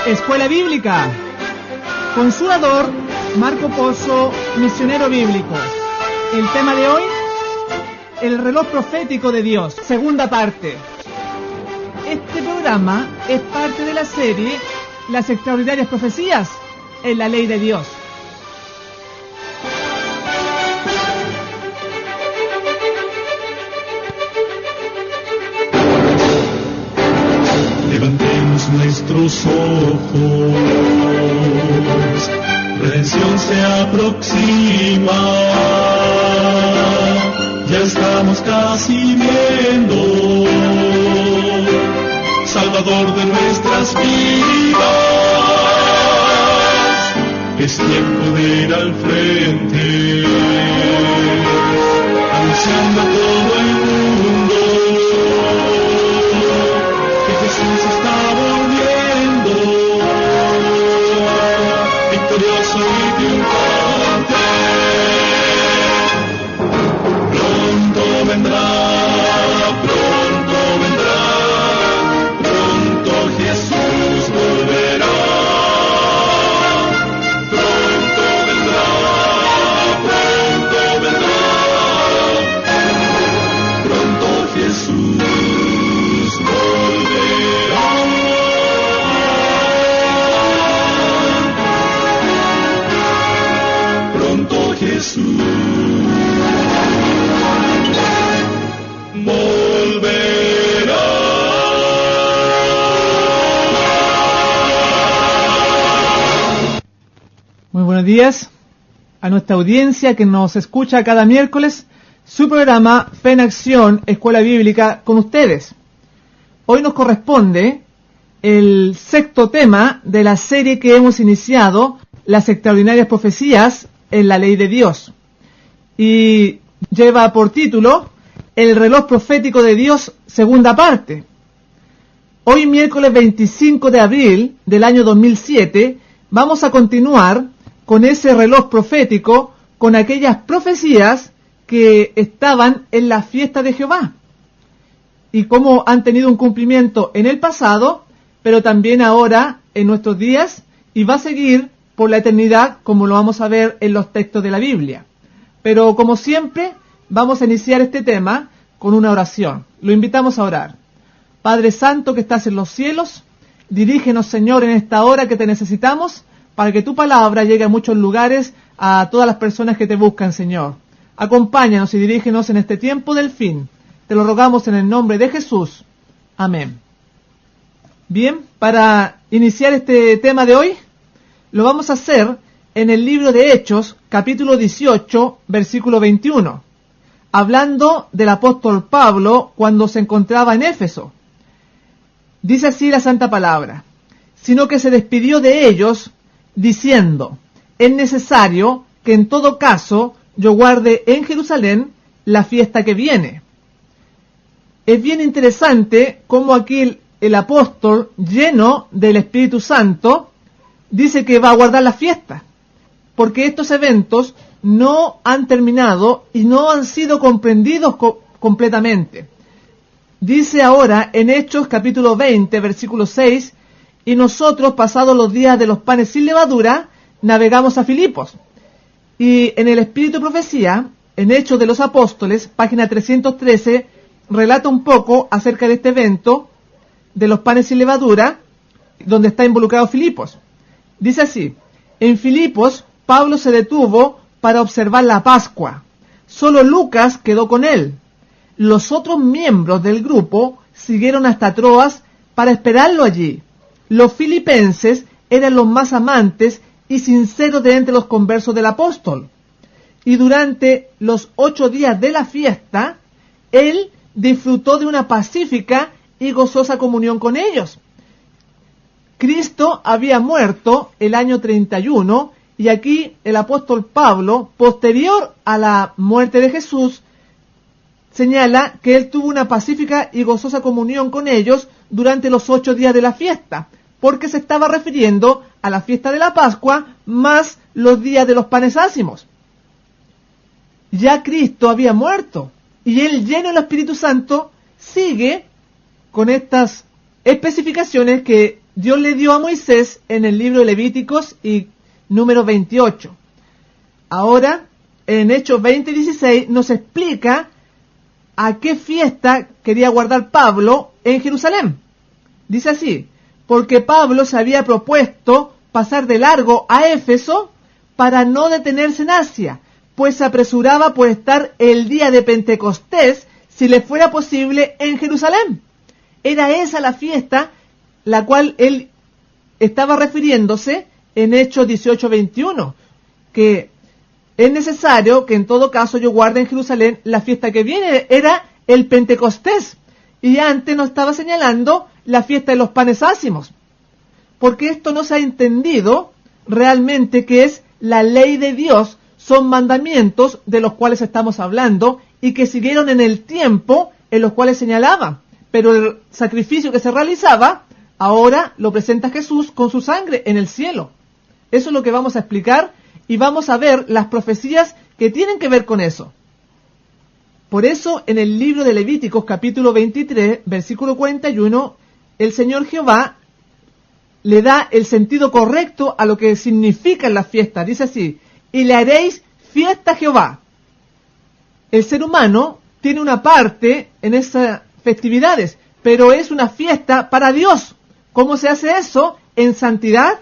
Escuela Bíblica. Consulador Marco Pozo, misionero bíblico. El tema de hoy, el reloj profético de Dios, segunda parte. Este programa es parte de la serie Las extraordinarias profecías en la ley de Dios. Levantemos nuestros ojos, redención se aproxima, ya estamos casi viendo, Salvador de nuestras vidas, es tiempo de ir al frente, anunciando a todo el mundo que Jesús está volviendo, victorioso y triunfante. Pronto vendrá, pronto Jesús volverá. Pronto vendrá, pronto Jesús volverá. Pronto Jesús volverá. Muy buenos días a nuestra audiencia que nos escucha cada miércoles, su programa Fe en Acción, Escuela Bíblica, con ustedes. Hoy nos corresponde el sexto tema de la serie que hemos iniciado, Las extraordinarias profecías en la ley de Dios. Y lleva por título, El reloj profético de Dios, segunda parte. Hoy, miércoles 25 de abril del año 2007, vamos a continuar con ese reloj profético, con aquellas profecías que estaban en la fiesta de Jehová y cómo han tenido un cumplimiento en el pasado, pero también ahora en nuestros días, y va a seguir por la eternidad, como lo vamos a ver en los textos de la Biblia. Pero como siempre, vamos a iniciar este tema con una oración. Lo invitamos a orar. Padre Santo que estás en los cielos, dirígenos, Señor, en esta hora que te necesitamos, para que tu palabra llegue a muchos lugares, a todas las personas que te buscan, Señor. Acompáñanos y dirígenos en este tiempo del fin. Te lo rogamos en el nombre de Jesús. Amén. Bien, para iniciar este tema de hoy, lo vamos a hacer en el libro de Hechos, capítulo 18, versículo 21, hablando del apóstol Pablo cuando se encontraba en Éfeso. Dice así la santa palabra: sino que se despidió de ellos, diciendo, es necesario que en todo caso yo guarde en Jerusalén la fiesta que viene. Es bien interesante cómo aquí el apóstol, lleno del Espíritu Santo, dice que va a guardar la fiesta, porque estos eventos no han terminado y no han sido comprendidos completamente. Dice ahora en Hechos capítulo 20, versículo 6, y nosotros, pasados los días de los panes sin levadura, navegamos a Filipos. Y en el Espíritu de Profecía, en Hechos de los Apóstoles, página 313, relata un poco acerca de este evento de los panes sin levadura, donde está involucrado Filipos. Dice así: en Filipos, Pablo se detuvo para observar la Pascua. Solo Lucas quedó con él. Los otros miembros del grupo siguieron hasta Troas para esperarlo allí. Los filipenses eran los más amantes y sinceros de entre los conversos del apóstol. Y durante los 8 días de la fiesta, él disfrutó de una pacífica y gozosa comunión con ellos. Cristo había muerto el año 31, y aquí el apóstol Pablo, posterior a la muerte de Jesús, señala que él tuvo una pacífica y gozosa comunión con ellos durante los 8 días de la fiesta, porque se estaba refiriendo a la fiesta de la Pascua más los días de los panes ácimos. Ya Cristo había muerto, y él, lleno del Espíritu Santo, sigue con estas especificaciones que Dios le dio a Moisés en el libro de Levíticos y número 28. Ahora, en Hechos 20:16 nos explica a qué fiesta quería guardar Pablo en Jerusalén. Dice así: porque Pablo se había propuesto pasar de largo a Éfeso para no detenerse en Asia, pues se apresuraba por estar el día de Pentecostés, si le fuera posible, en Jerusalén. Era esa la fiesta la cual él estaba refiriéndose en Hechos 18:21, que es necesario que en todo caso yo guarde en Jerusalén la fiesta que viene. Era el Pentecostés, y antes nos estaba señalando la fiesta de los panes ácimos, porque esto no se ha entendido realmente que es la ley de Dios. Son mandamientos de los cuales estamos hablando y que siguieron en el tiempo en los cuales señalaba, pero el sacrificio que se realizaba ahora lo presenta Jesús con su sangre en el cielo. Eso es lo que vamos a explicar, y vamos a ver las profecías que tienen que ver con eso. Por eso, en el libro de Levíticos, capítulo 23, versículo 41, el Señor Jehová le da el sentido correcto a lo que significan las fiestas. Dice así: y le haréis fiesta a Jehová. El ser humano tiene una parte en esas festividades, pero es una fiesta para Dios. ¿Cómo se hace eso? En santidad,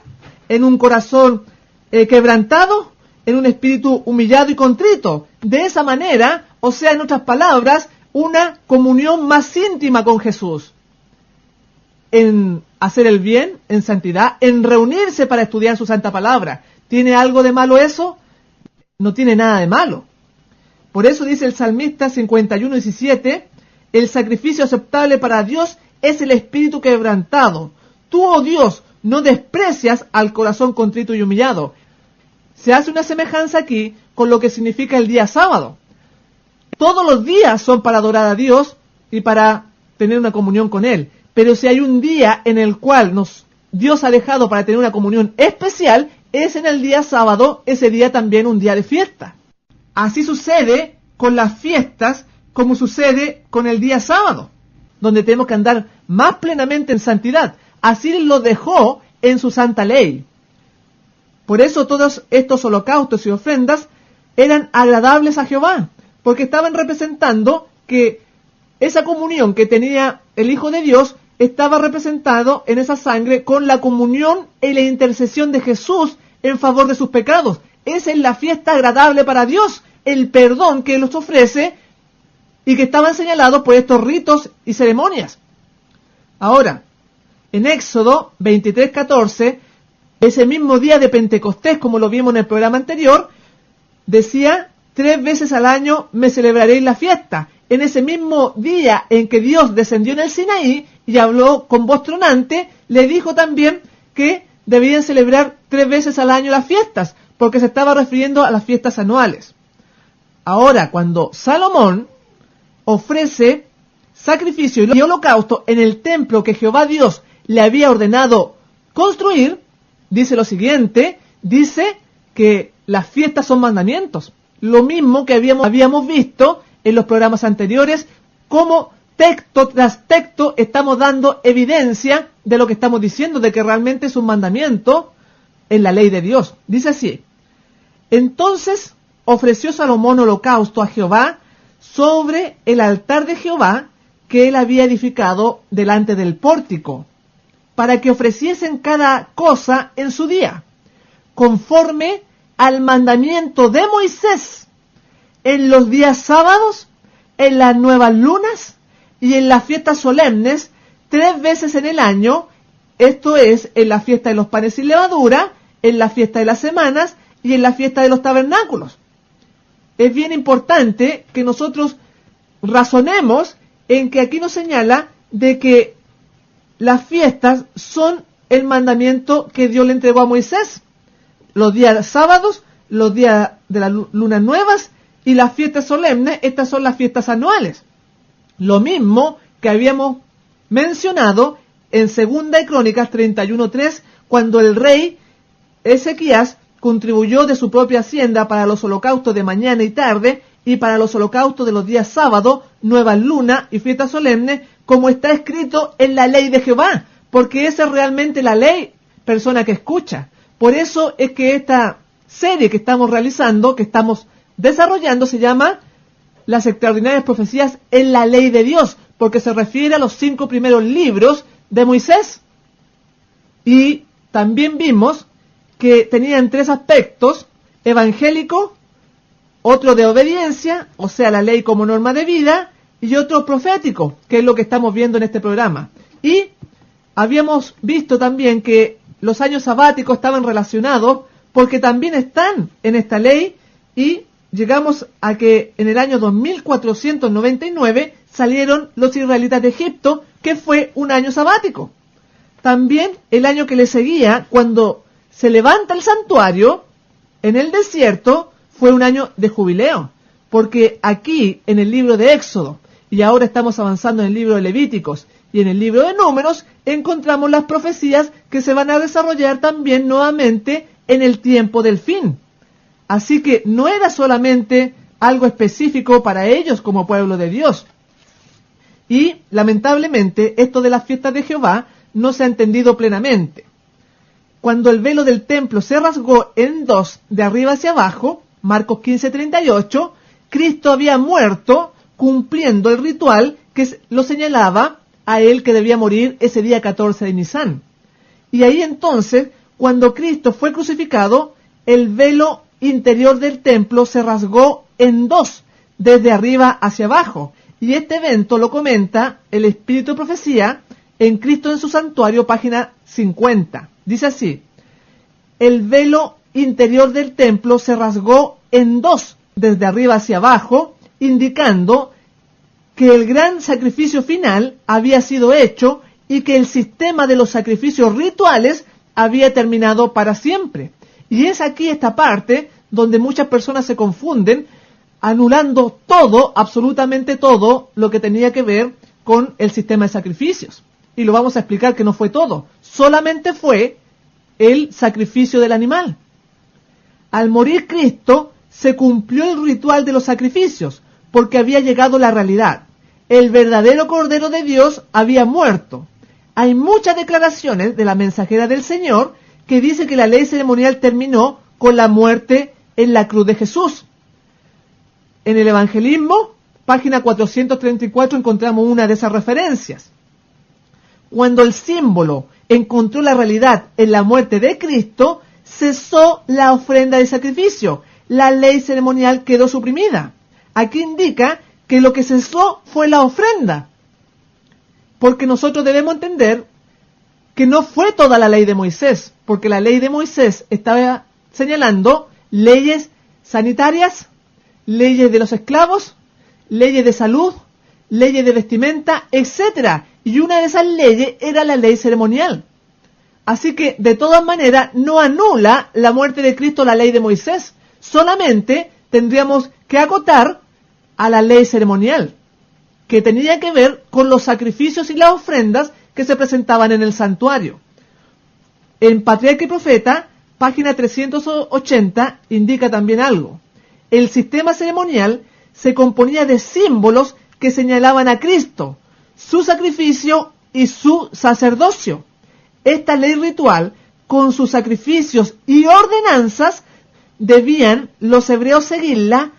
en un corazón quebrantado, en un espíritu humillado y contrito. De esa manera, o sea, en otras palabras, una comunión más íntima con Jesús. En hacer el bien, en santidad, en reunirse para estudiar su santa palabra. ¿Tiene algo de malo eso? No tiene nada de malo. Por eso dice el salmista 51:17, el sacrificio aceptable para Dios es el espíritu quebrantado. Tú, oh Dios, no desprecias al corazón contrito y humillado. Se hace una semejanza aquí con lo que significa el día sábado. Todos los días son para adorar a Dios y para tener una comunión con Él. Pero si hay un día en el cual Dios ha dejado para tener una comunión especial, es en el día sábado, ese día también un día de fiesta. Así sucede con las fiestas como sucede con el día sábado, donde tenemos que andar más plenamente en santidad. Así lo dejó en su santa ley. Por eso todos estos holocaustos y ofrendas eran agradables a Jehová, porque estaban representando que esa comunión que tenía el Hijo de Dios estaba representado en esa sangre con la comunión y la intercesión de Jesús en favor de sus pecados. Esa es la fiesta agradable para Dios, el perdón que Él nos ofrece y que estaban señalados por estos ritos y ceremonias. Ahora, en Éxodo 23:14, ese mismo día de Pentecostés, como lo vimos en el programa anterior, decía: 3 veces al año me celebraréis la fiesta. En ese mismo día en que Dios descendió en el Sinaí y habló con voz tronante, le dijo también que debían celebrar 3 veces al año las fiestas, porque se estaba refiriendo a las fiestas anuales. Ahora, cuando Salomón ofrece sacrificio y holocausto en el templo que Jehová Dios le había ordenado construir, dice lo siguiente: dice que las fiestas son mandamientos. Lo mismo que habíamos visto en los programas anteriores, como texto tras texto estamos dando evidencia de lo que estamos diciendo, de que realmente es un mandamiento en la ley de Dios. Dice así: entonces ofreció Salomón holocausto a Jehová sobre el altar de Jehová que él había edificado delante del pórtico, para que ofreciesen cada cosa en su día, conforme al mandamiento de Moisés, en los días sábados, en las nuevas lunas y en las fiestas solemnes, 3 veces en el año, esto es, en la fiesta de los panes sin levadura, en la fiesta de las semanas y en la fiesta de los tabernáculos. Es bien importante que nosotros razonemos en que aquí nos señala de que las fiestas son el mandamiento que Dios le entregó a Moisés. Los días sábados, los días de las lunas nuevas y las fiestas solemnes, estas son las fiestas anuales. Lo mismo que habíamos mencionado en 2 de Crónicas 31:3, cuando el rey Ezequías contribuyó de su propia hacienda para los holocaustos de mañana y tarde y para los holocaustos de los días sábados, nuevas lunas y fiestas solemnes, como está escrito en la ley de Jehová, porque esa es realmente la ley, persona que escucha. Por eso es que esta serie que estamos realizando, que estamos desarrollando, se llama Las extraordinarias profecías en la ley de Dios, porque se refiere a los 5 primeros libros de Moisés. Y también vimos que tenían 3 aspectos: evangélico, otro de obediencia, o sea, la ley como norma de vida, y otro profético, que es lo que estamos viendo en este programa. Y habíamos visto también que los años sabáticos estaban relacionados porque también están en esta ley, y llegamos a que en el año 2499 salieron los israelitas de Egipto, que fue un año sabático. También el año que le seguía, cuando se levanta el santuario en el desierto, fue un año de jubileo, porque aquí en el libro de Éxodo, y ahora estamos avanzando en el libro de Levíticos y en el libro de Números, encontramos las profecías que se van a desarrollar también nuevamente en el tiempo del fin. Así que no era solamente algo específico para ellos como pueblo de Dios. Y lamentablemente esto de las fiestas de Jehová no se ha entendido plenamente. Cuando el velo del templo se rasgó en 2 de arriba hacia abajo, Marcos 15:38, Cristo había muerto cumpliendo el ritual que lo señalaba a él que debía morir ese día 14 de Nisán. Y ahí entonces, cuando Cristo fue crucificado, el velo interior del templo se rasgó en 2, desde arriba hacia abajo. Y este evento lo comenta el Espíritu de Profecía en Cristo en su Santuario, página 50. Dice así: el velo interior del templo se rasgó en 2, desde arriba hacia abajo, indicando que el gran sacrificio final había sido hecho y que el sistema de los sacrificios rituales había terminado para siempre. Y es aquí esta parte donde muchas personas se confunden, anulando todo, absolutamente todo, lo que tenía que ver con el sistema de sacrificios. Y lo vamos a explicar que no fue todo, solamente fue el sacrificio del animal. Al morir Cristo, se cumplió el ritual de los sacrificios, porque había llegado la realidad. El verdadero Cordero de Dios había muerto. Hay muchas declaraciones de la mensajera del Señor que dice que la ley ceremonial terminó con la muerte en la cruz de Jesús. En el Evangelismo, página 434, encontramos una de esas referencias. Cuando el símbolo encontró la realidad en la muerte de Cristo, cesó la ofrenda de sacrificio. La ley ceremonial quedó suprimida. Aquí indica que lo que cesó fue la ofrenda. Porque nosotros debemos entender que no fue toda la ley de Moisés, porque la ley de Moisés estaba señalando leyes sanitarias, leyes de los esclavos, leyes de salud, leyes de vestimenta, etc. Y una de esas leyes era la ley ceremonial. Así que, de todas maneras, no anula la muerte de Cristo la ley de Moisés. Solamente tendríamos que acotar a la ley ceremonial, que tenía que ver con los sacrificios y las ofrendas que se presentaban en el santuario. En Patriarca y Profeta, página 380, indica también algo. El sistema ceremonial se componía de símbolos que señalaban a Cristo, su sacrificio y su sacerdocio. Esta ley ritual, con sus sacrificios y ordenanzas, debían los hebreos seguirla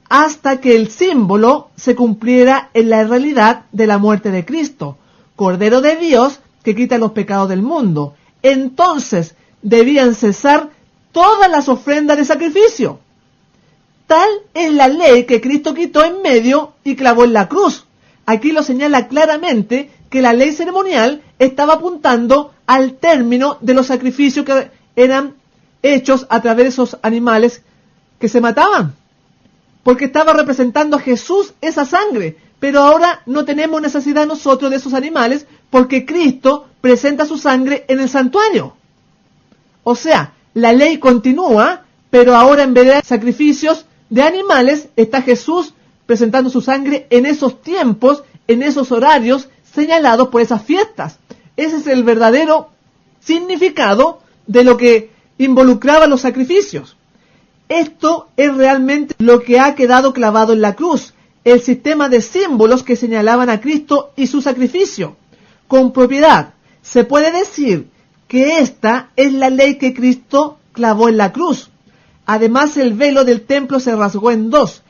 hasta que el símbolo se cumpliera en la realidad de la muerte de Cristo, Cordero de Dios que quita los pecados del mundo. Entonces debían cesar todas las ofrendas de sacrificio. Tal es la ley que Cristo quitó en medio y clavó en la cruz. Aquí lo señala claramente que la ley ceremonial estaba apuntando al término de los sacrificios que eran hechos a través de esos animales que se mataban, porque estaba representando a Jesús esa sangre. Pero ahora no tenemos necesidad nosotros de esos animales, porque Cristo presenta su sangre en el santuario. O sea, la ley continúa, pero ahora en vez de sacrificios de animales, está Jesús presentando su sangre en esos tiempos, en esos horarios señalados por esas fiestas. Ese es el verdadero significado de lo que involucraba los sacrificios. Esto es realmente lo que ha quedado clavado en la cruz, el sistema de símbolos que señalaban a Cristo y su sacrificio, con propiedad, se puede decir que esta es la ley que Cristo clavó en la cruz. Además, el velo del templo se rasgó en dos.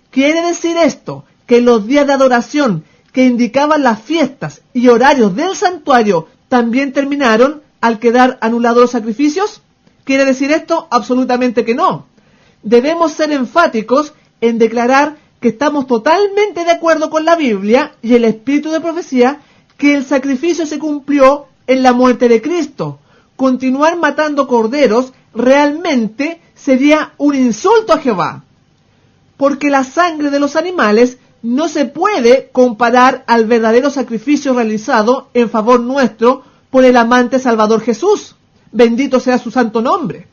Quiere decir esto, que los días de adoración que indicaban las fiestas y horarios del santuario también terminaron al quedar anulados los sacrificios. ¿Quiere decir esto? Absolutamente que no. Debemos ser enfáticos en declarar que estamos totalmente de acuerdo con la Biblia y el espíritu de profecía que el sacrificio se cumplió en la muerte de Cristo. Continuar matando corderos realmente sería un insulto a Jehová, porque la sangre de los animales no se puede comparar al verdadero sacrificio realizado en favor nuestro por el amante Salvador Jesús. Bendito sea su santo nombre,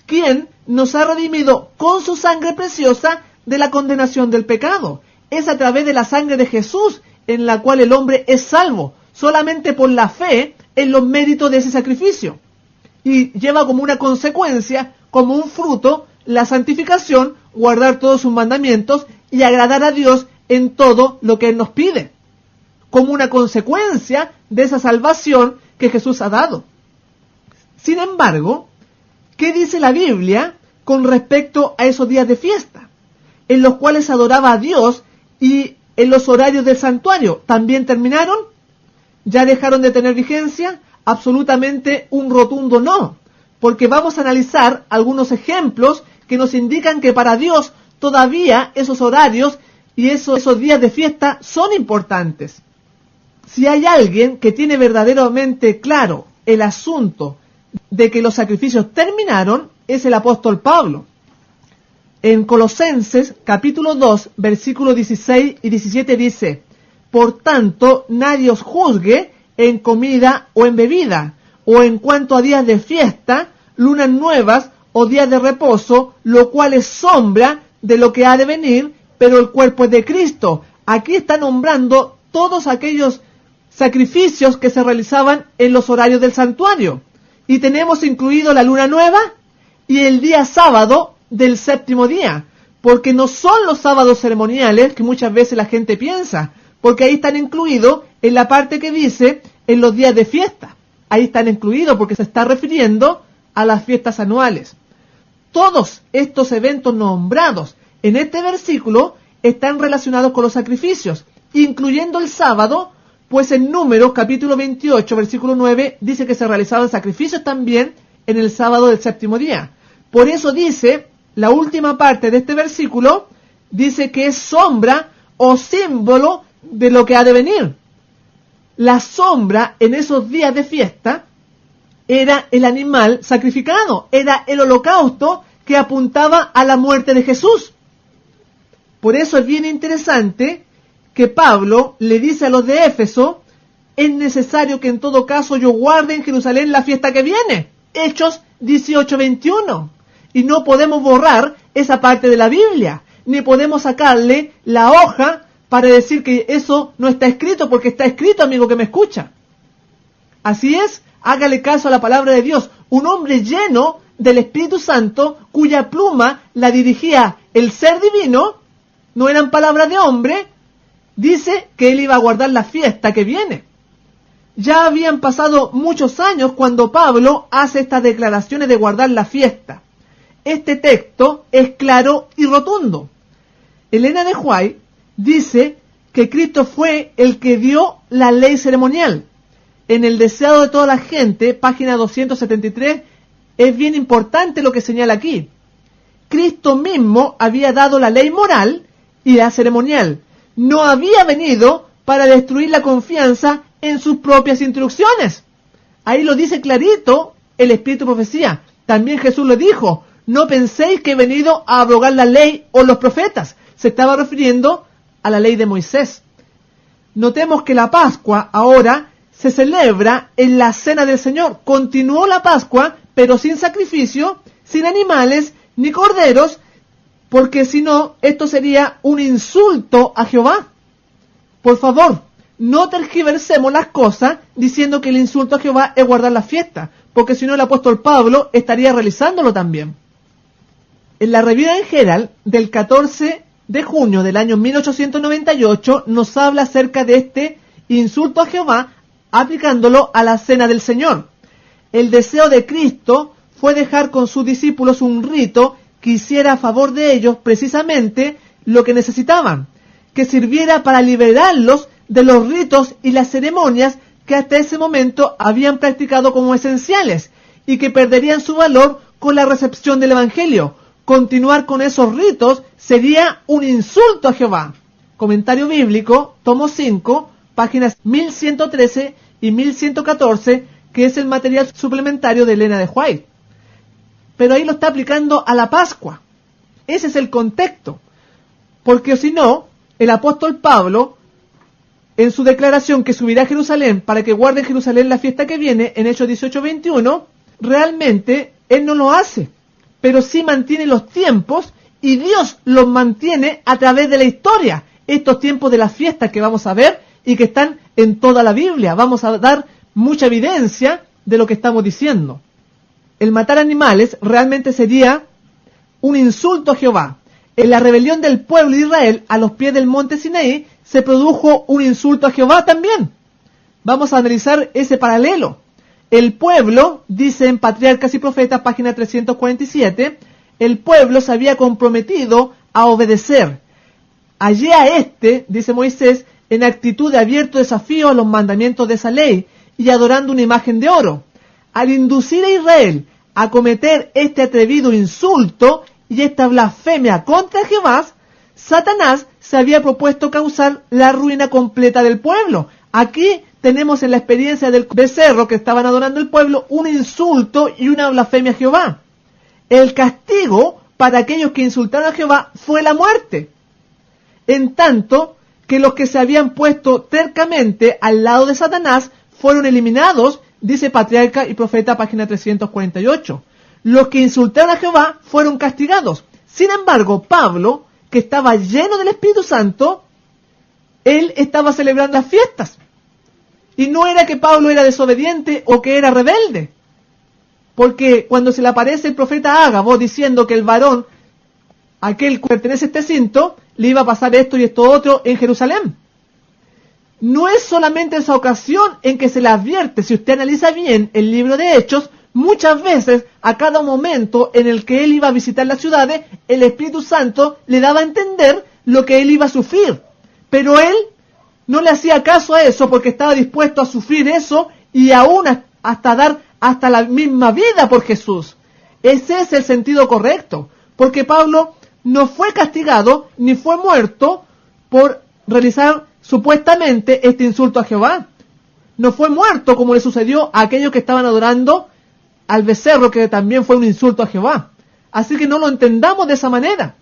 quien nos ha redimido con su sangre preciosa de la condenación del pecado. Es a través de la sangre de Jesús en la cual el hombre es salvo, solamente por la fe en los méritos de ese sacrificio. Y lleva como una consecuencia, como un fruto, la santificación, guardar todos sus mandamientos y agradar a Dios en todo lo que Él nos pide, como una consecuencia de esa salvación que Jesús ha dado. Sin embargo, ¿qué dice la Biblia con respecto a esos días de fiesta, en los cuales se adoraba a Dios y en los horarios del santuario? ¿También terminaron? ¿Ya dejaron de tener vigencia? Absolutamente un rotundo no, porque vamos a analizar algunos ejemplos que nos indican que para Dios todavía esos horarios y esos días de fiesta son importantes. Si hay alguien que tiene verdaderamente claro el asunto de que los sacrificios terminaron, es el apóstol Pablo. En Colosenses capítulo 2, versículos 16 y 17 dice: por tanto, nadie os juzgue en comida o en bebida, o en cuanto a días de fiesta, lunas nuevas o días de reposo, lo cual es sombra de lo que ha de venir, pero el cuerpo es de Cristo. Aquí está nombrando todos aquellos sacrificios que se realizaban en los horarios del santuario. Y tenemos incluido la luna nueva y el día sábado del séptimo día, porque no son los sábados ceremoniales que muchas veces la gente piensa, porque ahí están incluidos en la parte que dice en los días de fiesta. Ahí están incluidos porque se está refiriendo a las fiestas anuales. Todos estos eventos nombrados en este versículo están relacionados con los sacrificios, incluyendo el sábado, pues en Números capítulo 28, versículo 9, dice que se realizaban sacrificios también en el sábado del séptimo día. Por eso dice, la última parte de este versículo, dice que es sombra o símbolo de lo que ha de venir. La sombra en esos días de fiesta era el animal sacrificado, era el holocausto que apuntaba a la muerte de Jesús. Por eso es bien interesante que Pablo le dice a los de Éfeso: es necesario que en todo caso yo guarde en Jerusalén la fiesta que viene. Hechos 18:21. Y no podemos borrar esa parte de la Biblia, ni podemos sacarle la hoja para decir que eso no está escrito, porque está escrito, amigo que me escucha. Así es, hágale caso a la palabra de Dios. Un hombre lleno del Espíritu Santo, cuya pluma la dirigía el ser divino, no eran palabras de hombre, dice que él iba a guardar la fiesta que viene. Ya habían pasado muchos años cuando Pablo hace estas declaraciones de guardar la fiesta. Este texto es claro y rotundo. Elena de White dice que Cristo fue el que dio la ley ceremonial. En El deseado de toda la gente, página 273, es bien importante lo que señala aquí. Cristo mismo había dado la ley moral y la ceremonial. No había venido para destruir la confianza en sus propias instrucciones. Ahí lo dice clarito el Espíritu de Profecía. También Jesús lo dijo: no penséis que he venido a abrogar la ley o los profetas. Se estaba refiriendo a la ley de Moisés. Notemos que la Pascua ahora se celebra en la Cena del Señor. Continuó la Pascua, pero sin sacrificio, sin animales ni corderos, porque si no, esto sería un insulto a Jehová. Por favor, no tergiversemos las cosas diciendo que el insulto a Jehová es guardar la fiesta, porque si no el apóstol Pablo estaría realizándolo también. En la Revista en Herald del 14 de junio del año 1898 nos habla acerca de este insulto a Jehová aplicándolo a la cena del Señor. El deseo de Cristo fue dejar con sus discípulos un rito que hiciera a favor de ellos precisamente lo que necesitaban, que sirviera para liberarlos de los ritos y las ceremonias que hasta ese momento habían practicado como esenciales y que perderían su valor con la recepción del Evangelio. Continuar con esos ritos sería un insulto a Jehová. Comentario bíblico, tomo 5, páginas 1113 y 1114, que es el material suplementario de Elena de White. Pero ahí lo está aplicando a la Pascua. Ese es el contexto. Porque si no, el apóstol Pablo, en su declaración que subirá a Jerusalén para que guarde en Jerusalén la fiesta que viene, en Hechos 18:21, realmente él no lo hace, pero sí mantiene los tiempos, y Dios los mantiene a través de la historia. Estos tiempos de las fiestas que vamos a ver y que están en toda la Biblia. Vamos a dar mucha evidencia de lo que estamos diciendo. El matar animales realmente sería un insulto a Jehová. En la rebelión del pueblo de Israel a los pies del monte Sinaí se produjo un insulto a Jehová también. Vamos a analizar ese paralelo. El pueblo, dice en Patriarcas y Profetas, página 347, el pueblo se había comprometido a obedecer. Hallé a dice Moisés, en actitud de abierto desafío a los mandamientos de esa ley y adorando una imagen de oro. Al inducir a Israel a cometer este atrevido insulto y esta blasfemia contra Jehová, Satanás se había propuesto causar la ruina completa del pueblo. Aquí tenemos en la experiencia del becerro que estaban adorando el pueblo un insulto y una blasfemia a Jehová. El castigo para aquellos que insultaron a Jehová fue la muerte. En tanto que los que se habían puesto tercamente al lado de Satanás fueron eliminados, dice Patriarca y Profeta, página 348. Los que insultaron a Jehová fueron castigados. Sin embargo, Pablo, que estaba lleno del Espíritu Santo, él estaba celebrando las fiestas. Y no era que Pablo era desobediente o que era rebelde. Porque cuando se le aparece el profeta Ágabo diciendo que el varón, aquel que pertenece a este cinto, le iba a pasar esto y esto otro en Jerusalén. No es solamente esa ocasión en que se le advierte. Si usted analiza bien el libro de Hechos, muchas veces, a cada momento en el que él iba a visitar las ciudades, el Espíritu Santo le daba a entender lo que él iba a sufrir. Pero él no le hacía caso a eso porque estaba dispuesto a sufrir eso y aún hasta dar hasta la misma vida por Jesús. Ese es el sentido correcto, porque Pablo no fue castigado ni fue muerto por realizar supuestamente este insulto a Jehová. No fue muerto como le sucedió a aquellos que estaban adorando al becerro, que también fue un insulto a Jehová. Así que no lo entendamos de esa manera.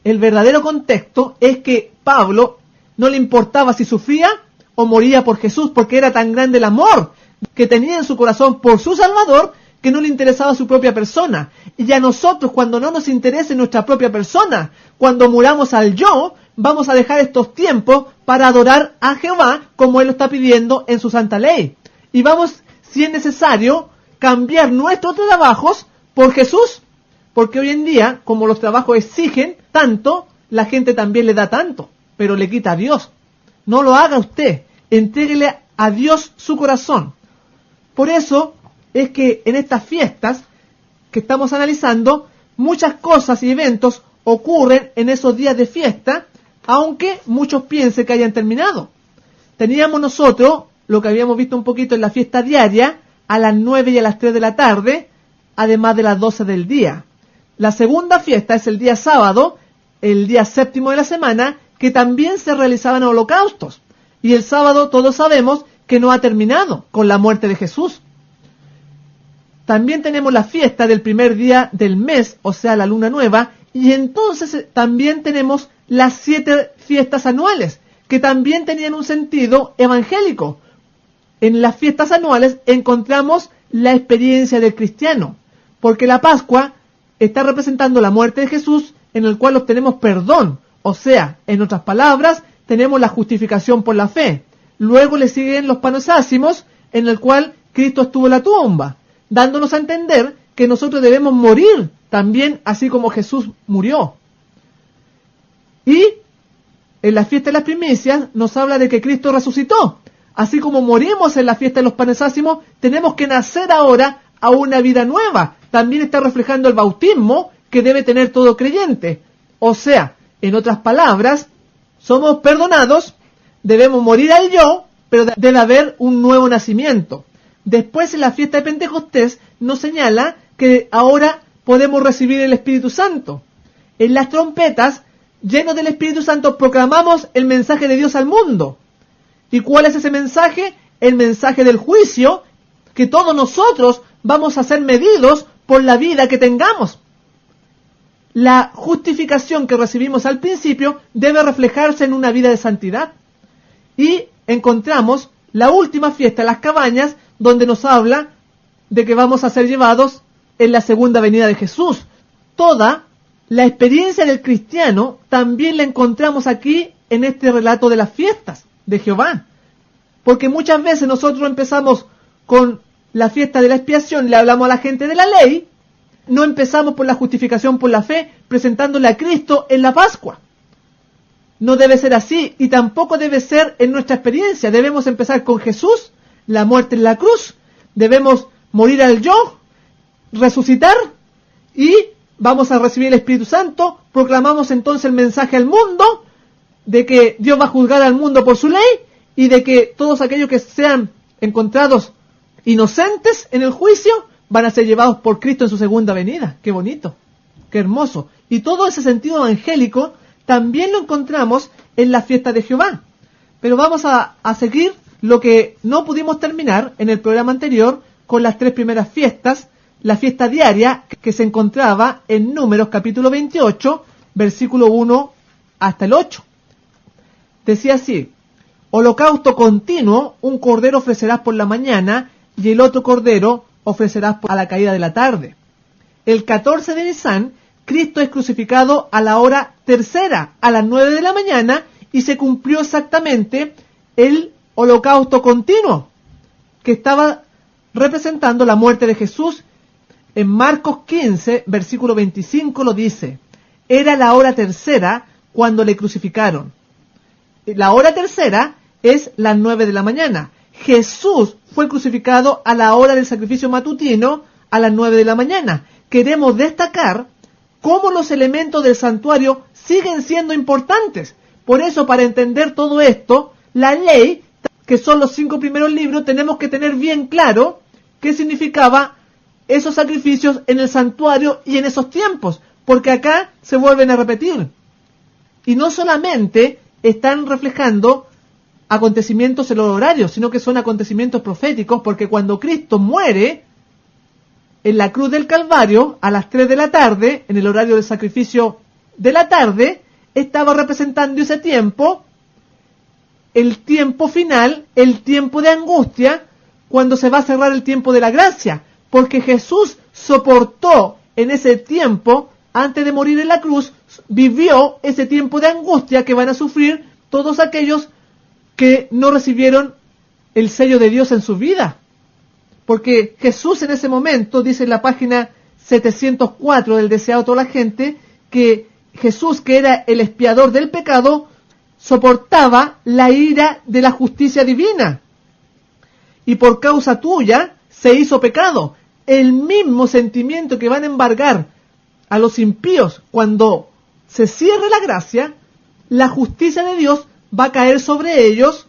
El verdadero contexto es que Pablo no le importaba si sufría o moría por Jesús, porque era tan grande el amor que tenía en su corazón por su Salvador, que no le interesaba su propia persona. Y a nosotros, cuando no nos interese nuestra propia persona, cuando muramos al yo, vamos a dejar estos tiempos para adorar a Jehová como Él lo está pidiendo en su santa ley. Y vamos, si es necesario, cambiar nuestros trabajos por Jesús, porque hoy en día, como los trabajos exigen tanto, la gente también le da tanto, pero le quita a Dios. No lo haga usted, entréguele a Dios su corazón. Por eso es que en estas fiestas que estamos analizando, muchas cosas y eventos ocurren en esos días de fiesta, aunque muchos piensen que hayan terminado. Teníamos nosotros, lo que habíamos visto un poquito en la fiesta diaria, a las 9 y a las 3 de la tarde, además de las 12 del día. La segunda fiesta es el día sábado, el día séptimo de la semana, que también se realizaban holocaustos. Y el sábado todos sabemos que no ha terminado con la muerte de Jesús. También tenemos la fiesta del primer día del mes, o sea, la luna nueva, y entonces también tenemos las 7 fiestas anuales, que también tenían un sentido evangélico. En las fiestas anuales encontramos la experiencia del cristiano, porque la Pascua está representando la muerte de Jesús, en el cual obtenemos perdón, o sea, en otras palabras, tenemos la justificación por la fe. Luego le siguen los panes ácimos, en el cual Cristo estuvo en la tumba, dándonos a entender que nosotros debemos morir también, así como Jesús murió. Y en la fiesta de las primicias nos habla de que Cristo resucitó. Así como morimos en la fiesta de los panes ácimos, tenemos que nacer ahora a una vida nueva. También está reflejando el bautismo que debe tener todo creyente. O sea, en otras palabras, somos perdonados, debemos morir al yo, pero debe haber un nuevo nacimiento. Después, en la fiesta de Pentecostés, nos señala que ahora podemos recibir el Espíritu Santo. En las trompetas, llenos del Espíritu Santo, proclamamos el mensaje de Dios al mundo. ¿Y cuál es ese mensaje? El mensaje del juicio, que todos nosotros vamos a ser medidos por la vida que tengamos. La justificación que recibimos al principio debe reflejarse en una vida de santidad. Y encontramos la última fiesta, las cabañas, donde nos habla de que vamos a ser llevados en la segunda venida de Jesús. Toda la experiencia del cristiano también la encontramos aquí en este relato de las fiestas de Jehová. Porque muchas veces nosotros empezamos con la fiesta de la expiación, le hablamos a la gente de la ley, no empezamos por la justificación por la fe, presentándole a Cristo en la Pascua. No debe ser así, y tampoco debe ser en nuestra experiencia. Debemos empezar con Jesús, la muerte en la cruz, debemos morir al yo, resucitar, y vamos a recibir el Espíritu Santo. Proclamamos entonces el mensaje al mundo, de que Dios va a juzgar al mundo por su ley, y de que todos aquellos que sean encontrados inocentes en el juicio, van a ser llevados por Cristo en su segunda venida. ¡Qué bonito! ¡Qué hermoso! Y todo ese sentido evangélico también lo encontramos en la fiesta de Jehová. Pero vamos a seguir lo que no pudimos terminar en el programa anterior con las tres primeras fiestas, la fiesta diaria que se encontraba en Números capítulo 28, versículo 1 hasta el 8. Decía así: holocausto continuo, un cordero ofrecerás por la mañana y el otro cordero ofrecerás a la caída de la tarde. El 14 de Nisán, Cristo es crucificado a la hora tercera, a las 9 de la mañana, y se cumplió exactamente el holocausto continuo, que estaba representando la muerte de Jesús. En Marcos 15, versículo 25 lo dice: era la hora tercera cuando le crucificaron. La hora tercera es las 9 de la mañana. Jesús fue crucificado a la hora del sacrificio matutino, a las 9 de la mañana. Queremos destacar cómo los elementos del santuario siguen siendo importantes. Por eso, para entender todo esto, la ley, que son los 5 primeros libros, tenemos que tener bien claro qué significaba esos sacrificios en el santuario y en esos tiempos, porque acá se vuelven a repetir. Y no solamente están reflejando acontecimientos en los horarios, sino que son acontecimientos proféticos, porque cuando Cristo muere en la cruz del Calvario a las 3 de la tarde, en el horario del sacrificio de la tarde, estaba representando ese tiempo, el tiempo final, el tiempo de angustia, cuando se va a cerrar el tiempo de la gracia, porque Jesús soportó en ese tiempo, antes de morir en la cruz, vivió ese tiempo de angustia que van a sufrir todos aquellos que no recibieron el sello de Dios en su vida. Porque Jesús en ese momento, dice en la página 704 del Deseado de toda la gente, que Jesús, que era el expiador del pecado, soportaba la ira de la justicia divina. Y por causa tuya se hizo pecado. El mismo sentimiento que van a embargar a los impíos cuando se cierre la gracia, la justicia de Dios va a caer sobre ellos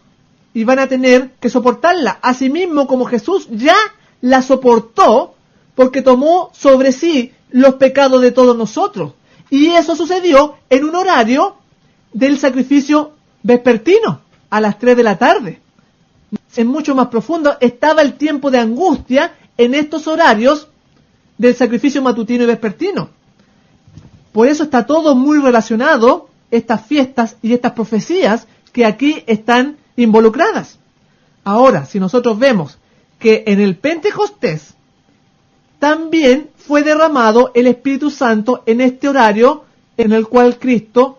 y van a tener que soportarla. Asimismo, como Jesús ya la soportó, porque tomó sobre sí los pecados de todos nosotros. Y eso sucedió en un horario del sacrificio vespertino, a las 3 de la tarde. Es mucho más profundo. Estaba el tiempo de angustia en estos horarios del sacrificio matutino y vespertino. Por eso está todo muy relacionado, estas fiestas y estas profecías que aquí están involucradas. Ahora, si nosotros vemos que en el Pentecostés también fue derramado el Espíritu Santo en este horario en el cual Cristo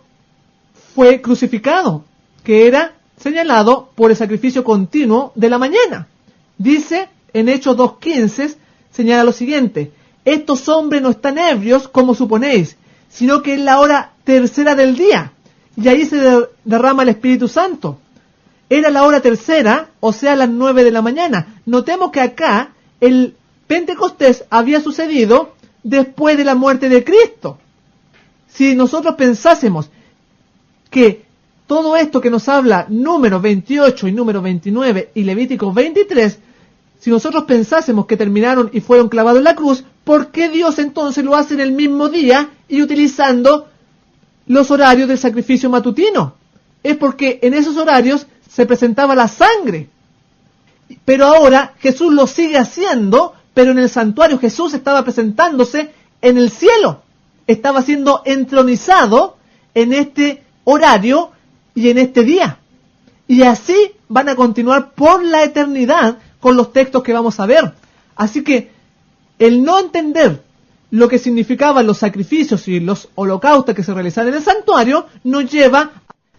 fue crucificado, que era señalado por el sacrificio continuo de la mañana. Dice en Hechos 2:15, señala lo siguiente: estos hombres no están ebrios como suponéis, sino que es la hora tercera del día, y ahí se derrama el Espíritu Santo. era la hora tercera, o sea, las 9 de la mañana. Notemos que acá el Pentecostés había sucedido después de la muerte de Cristo. Si nosotros pensásemos que todo esto que nos habla Números 28 y Números 29 y Levíticos 23, si nosotros pensásemos que terminaron y fueron clavados en la cruz, ¿por qué Dios entonces lo hace en el mismo día y utilizando los horarios del sacrificio matutino? Es porque en esos horarios se presentaba la sangre. Pero ahora Jesús lo sigue haciendo, pero en el santuario Jesús estaba presentándose en el cielo. Estaba siendo entronizado en este horario y en este día. Y así van a continuar por la eternidad con los textos que vamos a ver. Así que el no entender lo que significaban los sacrificios y los holocaustos que se realizaban en el santuario nos lleva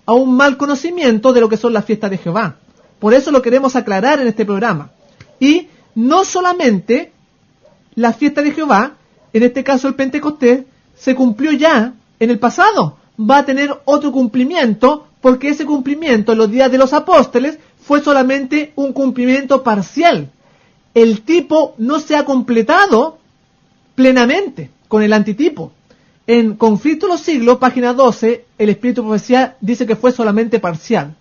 a un mal conocimiento de lo que son las fiestas de Jehová. Por eso lo queremos aclarar en este programa. Y no solamente la fiesta de Jehová, en este caso el Pentecostés, se cumplió ya en el pasado. Va a tener otro cumplimiento, porque ese cumplimiento en los días de los apóstoles fue solamente un cumplimiento parcial. El tipo no se ha completado plenamente con el antitipo. En Conflicto de los Siglos, página 12, el Espíritu de Profecía dice que fue solamente parcial.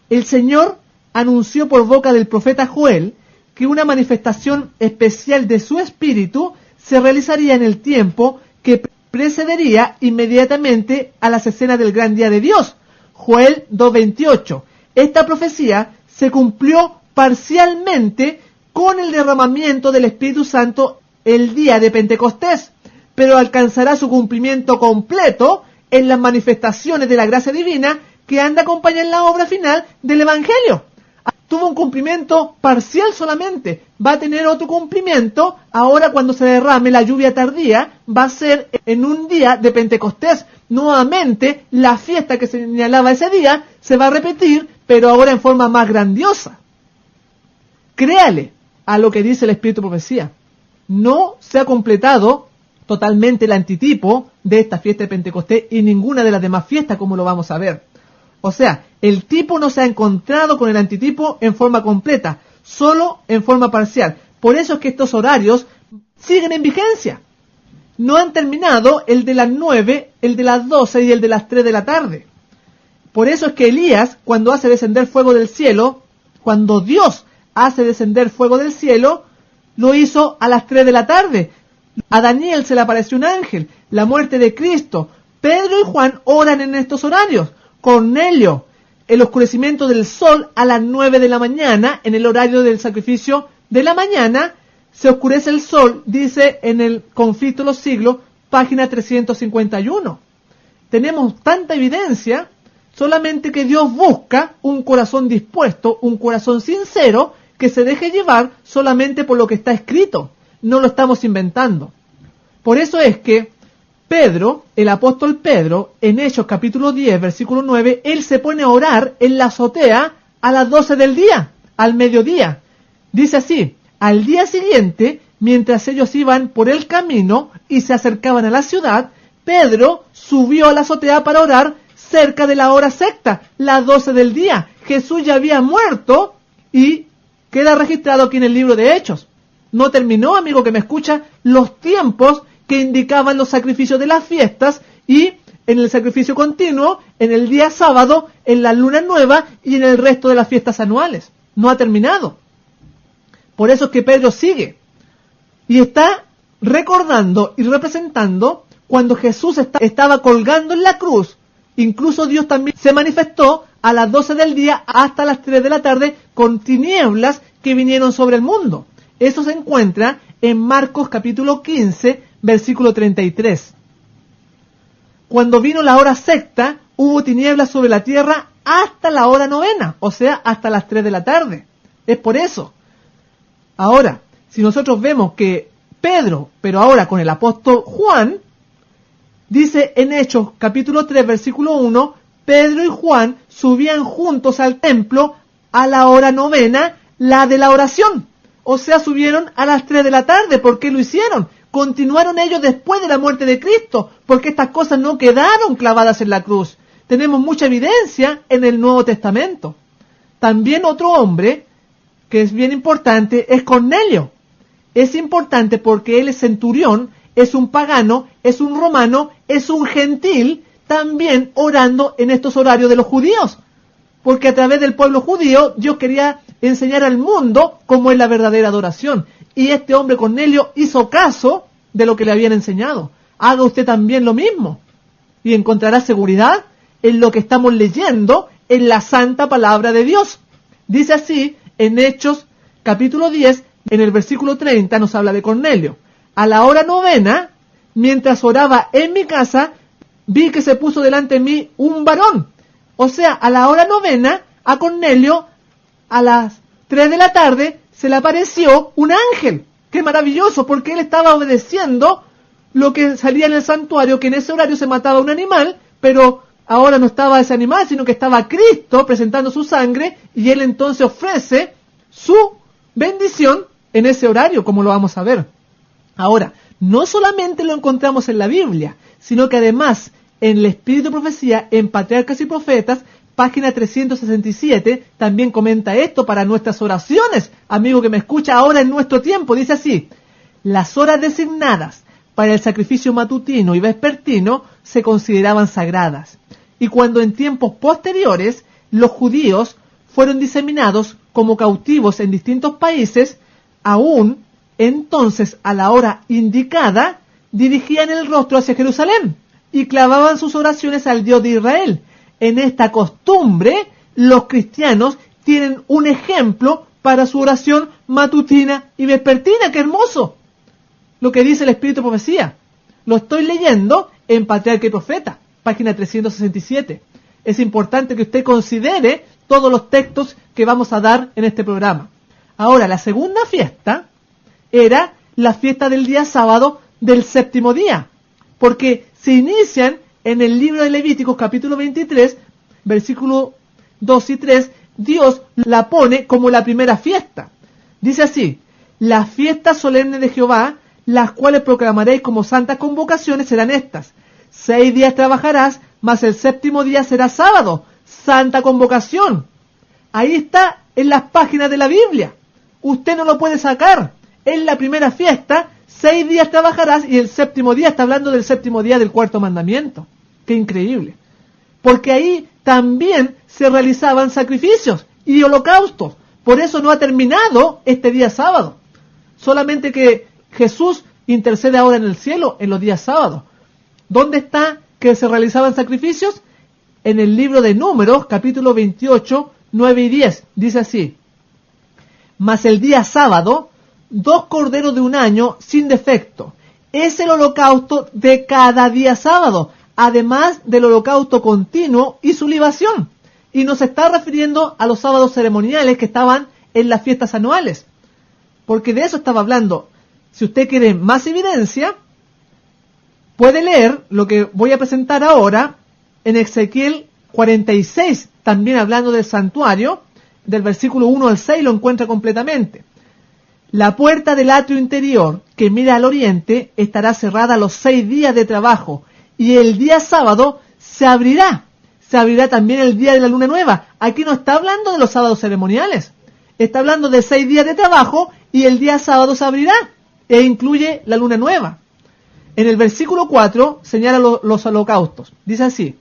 El Señor anunció por boca del profeta Joel que una manifestación especial de su Espíritu se realizaría en el tiempo que precedería inmediatamente a las escenas del gran día de Dios. Joel 2:28. Esta profecía se cumplió parcialmente con el derramamiento del Espíritu Santo el día de Pentecostés, pero alcanzará su cumplimiento completo en las manifestaciones de la gracia divina que han de acompañar la obra final del Evangelio. Tuvo un cumplimiento parcial solamente, va a tener otro cumplimiento ahora cuando se derrame la lluvia tardía, va a ser en un día de Pentecostés. Nuevamente, la fiesta que se señalaba ese día se va a repetir, pero ahora en forma más grandiosa. Créale a lo que dice el Espíritu de Profecía. No se ha completado totalmente el antitipo de esta fiesta de Pentecostés y ninguna de las demás fiestas, como lo vamos a ver. O sea, el tipo no se ha encontrado con el antitipo en forma completa, solo en forma parcial. Por eso es que estos horarios siguen en vigencia. No han terminado el de las 9, el de las 12 y el de las 3 de la tarde. Por eso es que Elías, cuando hace descender fuego del cielo, cuando Dios hace descender fuego del cielo, lo hizo a las 3 de la tarde. A Daniel se le apareció un ángel. La muerte de Cristo. Pedro y Juan oran en estos horarios. Cornelio, el oscurecimiento del sol a las 9 de la mañana, en el horario del sacrificio de la mañana, se oscurece el sol, dice en el Conflicto de los Siglos, página 351. Tenemos tanta evidencia, solamente que Dios busca un corazón dispuesto, un corazón sincero, que se deje llevar solamente por lo que está escrito. No lo estamos inventando. Por eso es que Pedro, el apóstol Pedro, en Hechos capítulo 10, versículo 9, él se pone a orar en la azotea a las 12 del día, al mediodía. Dice así: al día siguiente, mientras ellos iban por el camino y se acercaban a la ciudad, Pedro subió a la azotea para orar cerca de la hora sexta, las 12 del día. Jesús ya había muerto y queda registrado aquí en el libro de Hechos. No terminó, amigo que me escucha, los tiempos que indicaban los sacrificios de las fiestas y en el sacrificio continuo, en el día sábado, en la luna nueva y en el resto de las fiestas anuales. No ha terminado. Por eso es que Pedro sigue y está recordando y representando cuando Jesús estaba colgando en la cruz. Incluso Dios también se manifestó a las 12 del día hasta las 3 de la tarde con tinieblas que vinieron sobre el mundo. Eso se encuentra en Marcos capítulo 15, versículo 33. Cuando vino la hora sexta, hubo tinieblas sobre la tierra hasta la hora novena, o sea, hasta las 3 de la tarde. Es por eso. Ahora, si nosotros vemos que Pedro, pero ahora con el apóstol Juan, dice en Hechos capítulo 3, versículo 1, Pedro y Juan subían juntos al templo a la hora novena, la de la oración. O sea, subieron a las 3 de la tarde. ¿Por qué lo hicieron? Continuaron ellos después de la muerte de Cristo, porque estas cosas no quedaron clavadas en la cruz. Tenemos mucha evidencia en el Nuevo Testamento. También otro hombre, que es bien importante, es Cornelio. Es importante porque él es centurión, es un pagano, es un romano, es un gentil, también orando en estos horarios de los judíos. Porque a través del pueblo judío, Dios quería enseñar al mundo cómo es la verdadera adoración. Y este hombre Cornelio hizo caso de lo que le habían enseñado. Haga usted también lo mismo. Y encontrará seguridad en lo que estamos leyendo en la santa palabra de Dios. Dice así, en Hechos capítulo 10, en el versículo 30, nos habla de Cornelio. A la hora 9, mientras oraba en mi casa, vi que se puso delante de mí un varón. O sea, a la hora 9, a Cornelio, a las 3 de la tarde, se le apareció un ángel. ¡Qué maravilloso! Porque él estaba obedeciendo lo que salía en el santuario, que en ese horario se mataba un animal, pero ahora no estaba ese animal, sino que estaba Cristo presentando su sangre, y él entonces ofrece su bendición en ese horario, como lo vamos a ver. Ahora, no solamente lo encontramos en la Biblia, sino que además en el Espíritu de Profecía, en Patriarcas y Profetas, página 367, también comenta esto para nuestras oraciones. Amigo que me escucha ahora en nuestro tiempo, dice así: las horas designadas para el sacrificio matutino y vespertino se consideraban sagradas. Y cuando en tiempos posteriores los judíos fueron diseminados como cautivos en distintos países, aún entonces a la hora indicada dirigían el rostro hacia Jerusalén y clavaban sus oraciones al Dios de Israel. En esta costumbre los cristianos tienen un ejemplo para su oración matutina y vespertina. ¡Qué hermoso! Lo que dice el Espíritu de Profecía. Lo estoy leyendo en Patriarca y Profeta, página 367. Es importante que usted considere todos los textos que vamos a dar en este programa. Ahora, la segunda fiesta era la fiesta del día sábado del séptimo día, porque se inician en el libro de Levíticos capítulo 23, versículos 2 y 3, Dios la pone como la primera fiesta. Dice así: las fiestas solemnes de Jehová, las cuales proclamaréis como santas convocaciones, serán estas: 6 días trabajarás, mas el séptimo día será sábado, santa convocación. Ahí está en las páginas de la Biblia. Usted no lo puede sacar. Es la primera fiesta, 6 días trabajarás, y el séptimo día está hablando del séptimo día del cuarto mandamiento. ¡Qué increíble! Porque ahí también se realizaban sacrificios y holocaustos. Por eso no ha terminado este día sábado. Solamente que Jesús intercede ahora en el cielo en los días sábados. ¿Dónde está que se realizaban sacrificios? En el libro de Números, capítulo 28, 9 y 10. Dice así: mas el día sábado, 2 corderos de un año sin defecto. Es el holocausto de cada día sábado, además del holocausto continuo y su libación. Y nos está refiriendo a los sábados ceremoniales que estaban en las fiestas anuales. Porque de eso estaba hablando. Si usted quiere más evidencia, puede leer lo que voy a presentar ahora en Ezequiel 46, también hablando del santuario, del versículo 1 al 6 lo encuentra completamente. La puerta del atrio interior que mira al oriente estará cerrada los 6 días de trabajo, y el día sábado se abrirá. Se abrirá también el día de la luna nueva. Aquí no está hablando de los sábados ceremoniales. Está hablando de 6 días de trabajo y el día sábado se abrirá. E incluye la luna nueva. En el versículo 4 señala los holocaustos. Dice así: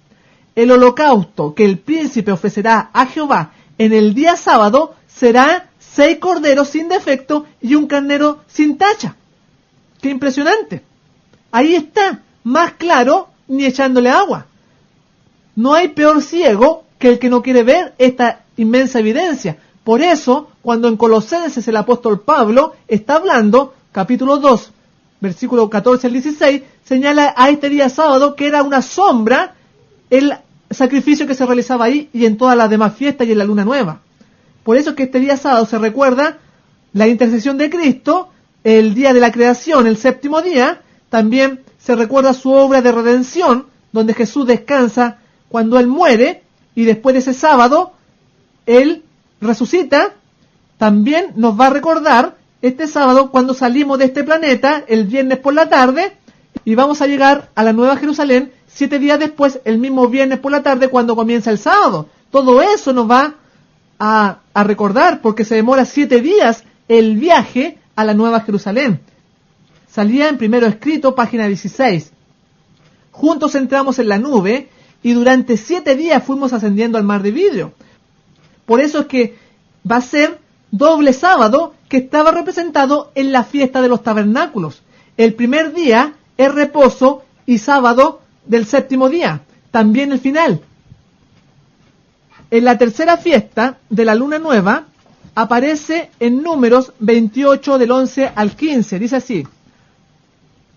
el holocausto que el príncipe ofrecerá a Jehová en el día sábado será 6 corderos sin defecto y un carnero sin tacha. ¡Qué impresionante! Ahí está, más claro ni echándole agua. No hay peor ciego que el que no quiere ver esta inmensa evidencia. Por eso, cuando en Colosenses el apóstol Pablo está hablando, capítulo 2, versículo 14 al 16, señala a este día sábado que era una sombra el sacrificio que se realizaba ahí y en todas las demás fiestas y en la luna nueva. Por eso es que este día sábado se recuerda la intercesión de Cristo, el día de la creación, el séptimo día. También se recuerda su obra de redención, donde Jesús descansa cuando Él muere, y después de ese sábado, Él resucita. También nos va a recordar este sábado cuando salimos de este planeta, el viernes por la tarde, y vamos a llegar a la Nueva Jerusalén 7 días después, el mismo viernes por la tarde, cuando comienza el sábado. Todo eso nos va a recordar, porque se demora 7 días el viaje a la Nueva Jerusalén. Salía en Primero Escrito, página 16. Juntos entramos en la nube y durante 7 días fuimos ascendiendo al mar de vidrio. Por eso es que va a ser doble sábado, que estaba representado en la fiesta de los tabernáculos. El primer día es reposo y sábado del 7º día, también el final. En la tercera fiesta de la luna nueva aparece en Números 28 del 11 al 15. Dice así: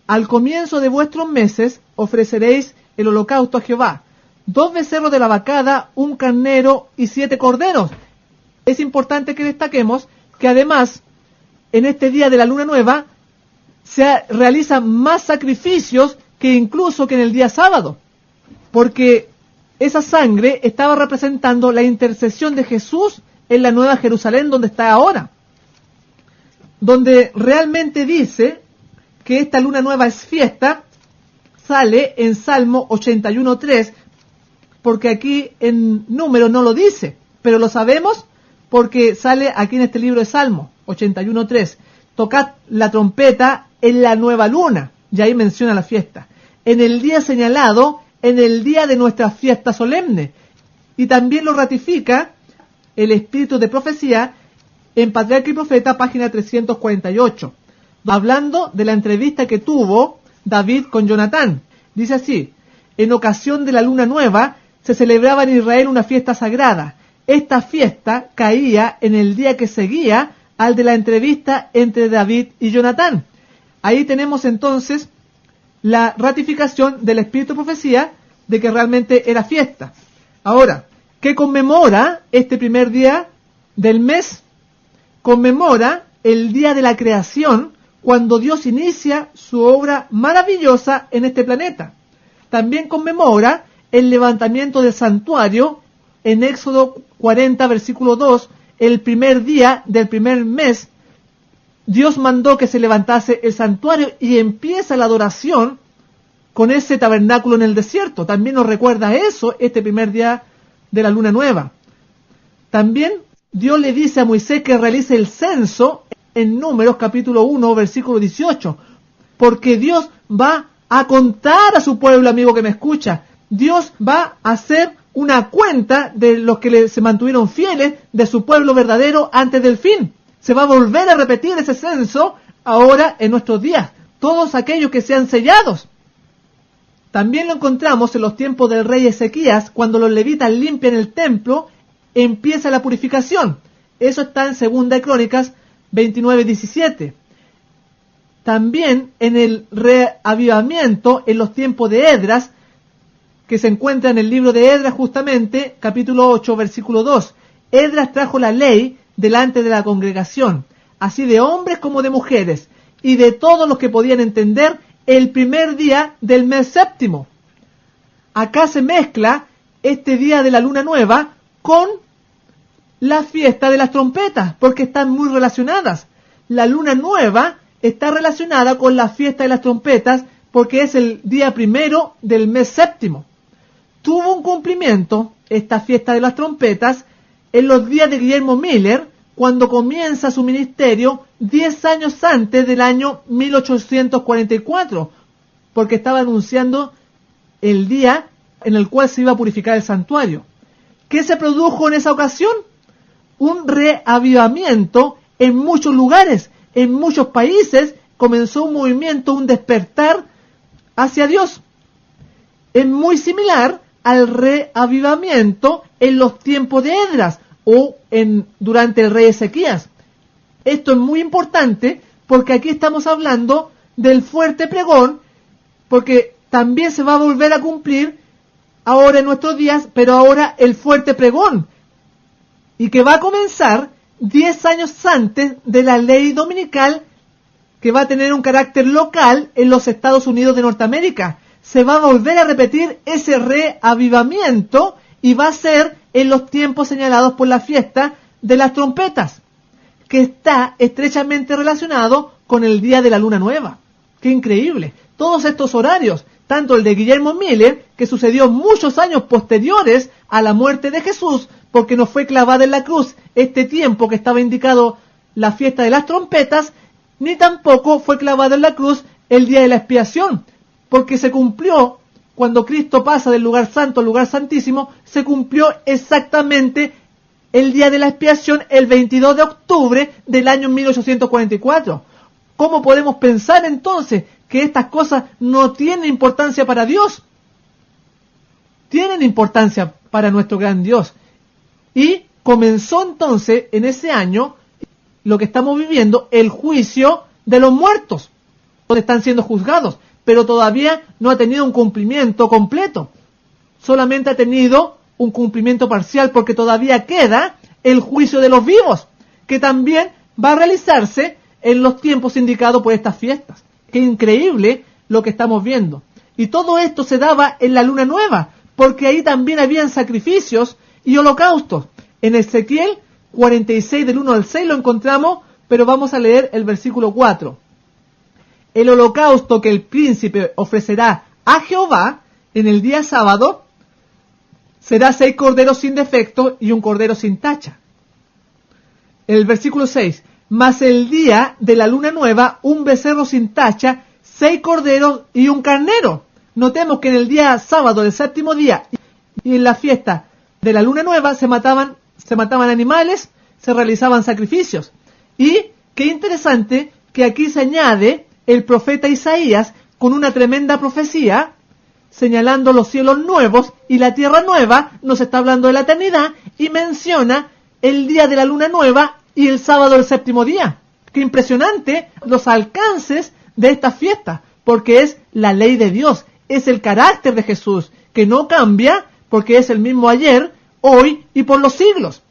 al comienzo de vuestros meses ofreceréis el holocausto a Jehová, 2 becerros de la vacada, 1 carnero y 7 corderos. Es importante que destaquemos que además en este día de la luna nueva se realizan más sacrificios que incluso que en el día sábado, porque esa sangre estaba representando la intercesión de Jesús en la Nueva Jerusalén, donde está ahora, donde realmente dice que esta luna nueva es fiesta. Sale en Salmo 81.3, porque aquí en Números no lo dice, pero lo sabemos porque sale aquí en este libro de Salmo 81.3. Tocad la trompeta en la nueva luna, y ahí menciona la fiesta, en el día señalado, en el día de nuestra fiesta solemne. Y también lo ratifica el espíritu de profecía en Patriarca y Profeta, página 348, hablando de la entrevista que tuvo David con Jonatán. Dice así: en ocasión de la luna nueva se celebraba en Israel una fiesta sagrada. Esta fiesta caía en el día que seguía al de la entrevista entre David y Jonatán. Ahí tenemos entonces la ratificación del espíritu de profecía de que realmente era fiesta. Ahora, ¿qué conmemora este primer día del mes? Conmemora el día de la creación, cuando Dios inicia su obra maravillosa en este planeta. También conmemora el levantamiento del santuario en Éxodo 40, versículo 2, el primer día del primer mes. Dios mandó que se levantase el santuario y empieza la adoración con ese tabernáculo en el desierto. También nos recuerda eso este primer día de la luna nueva. También Dios le dice a Moisés que realice el censo en Números capítulo 1, versículo 18, porque Dios va a contar a su pueblo, amigo que me escucha. Dios va a hacer una cuenta de los que se mantuvieron fieles, de su pueblo verdadero antes del fin. Se va a volver a repetir ese censo ahora en nuestros días, todos aquellos que sean sellados. También lo encontramos en los tiempos del rey Ezequías, cuando los levitas limpian el templo, empieza la purificación. Eso está en 2 Crónicas 29:17. También en el reavivamiento en los tiempos de Esdras, que se encuentra en el libro de Esdras justamente, capítulo 8, versículo 2. Esdras trajo la ley delante de la congregación, así de hombres como de mujeres, y de todos los que podían entender, el primer día del mes séptimo. Acá se mezcla este día de la luna nueva con la fiesta de las trompetas, porque están muy relacionadas. La luna nueva está relacionada con la fiesta de las trompetas, porque es el día primero del mes séptimo. Tuvo un cumplimiento esta fiesta de las trompetas en los días de Guillermo Miller, cuando comienza su ministerio 10 años antes del año 1844, porque estaba anunciando el día en el cual se iba a purificar el santuario. ¿Qué se produjo en esa ocasión? Un reavivamiento en muchos lugares, en muchos países. Comenzó un movimiento, un despertar hacia Dios. Es muy similar al reavivamiento en los tiempos de Esdras o durante el rey Ezequías. Esto es muy importante porque aquí estamos hablando del fuerte pregón, porque también se va a volver a cumplir ahora en nuestros días, pero ahora el fuerte pregón, y que va a comenzar 10 años antes de la ley dominical, que va a tener un carácter local en los Estados Unidos de Norteamérica. Se va a volver a repetir ese reavivamiento y va a ser en los tiempos señalados por la fiesta de las trompetas, que está estrechamente relacionado con el día de la luna nueva. ¡Qué increíble! Todos estos horarios tanto el de Guillermo Miller, que sucedió muchos años posteriores a la muerte de Jesús, porque no fue clavada en la cruz este tiempo que estaba indicado la fiesta de las trompetas, ni tampoco fue clavado en la cruz el día de la expiación, porque se cumplió, cuando Cristo pasa del lugar santo al lugar santísimo, se cumplió exactamente el día de la expiación, el 22 de octubre del año 1844. ¿Cómo podemos pensar entonces que estas cosas no tienen importancia para Dios? Tienen importancia para nuestro gran Dios. Y comenzó entonces en ese año lo que estamos viviendo, el juicio de los muertos, donde están siendo juzgados, pero todavía no ha tenido un cumplimiento completo. Solamente ha tenido un cumplimiento parcial, porque todavía queda el juicio de los vivos, que también va a realizarse en los tiempos indicados por estas fiestas. Qué increíble lo que estamos viendo. Y todo esto se daba en la luna nueva, porque ahí también habían sacrificios y holocaustos. En Ezequiel 46 del 1 al 6 lo encontramos, pero vamos a leer el versículo 4. El holocausto que el príncipe ofrecerá a Jehová en el día sábado será 6 corderos sin defecto y un cordero sin tacha. El versículo 6. Mas el día de la luna nueva, un becerro sin tacha, 6 corderos y un carnero. Notemos que en el día sábado del séptimo día y en la fiesta de la luna nueva se mataban animales, se realizaban sacrificios. Y qué interesante que aquí se añade el profeta Isaías con una tremenda profecía, señalando los cielos nuevos y la tierra nueva. Nos está hablando de la eternidad y menciona el día de la luna nueva y el sábado del séptimo día. Qué impresionante los alcances de esta fiesta, porque es la ley de Dios, es el carácter de Jesús, que no cambia, porque es el mismo ayer, hoy y por los siglos.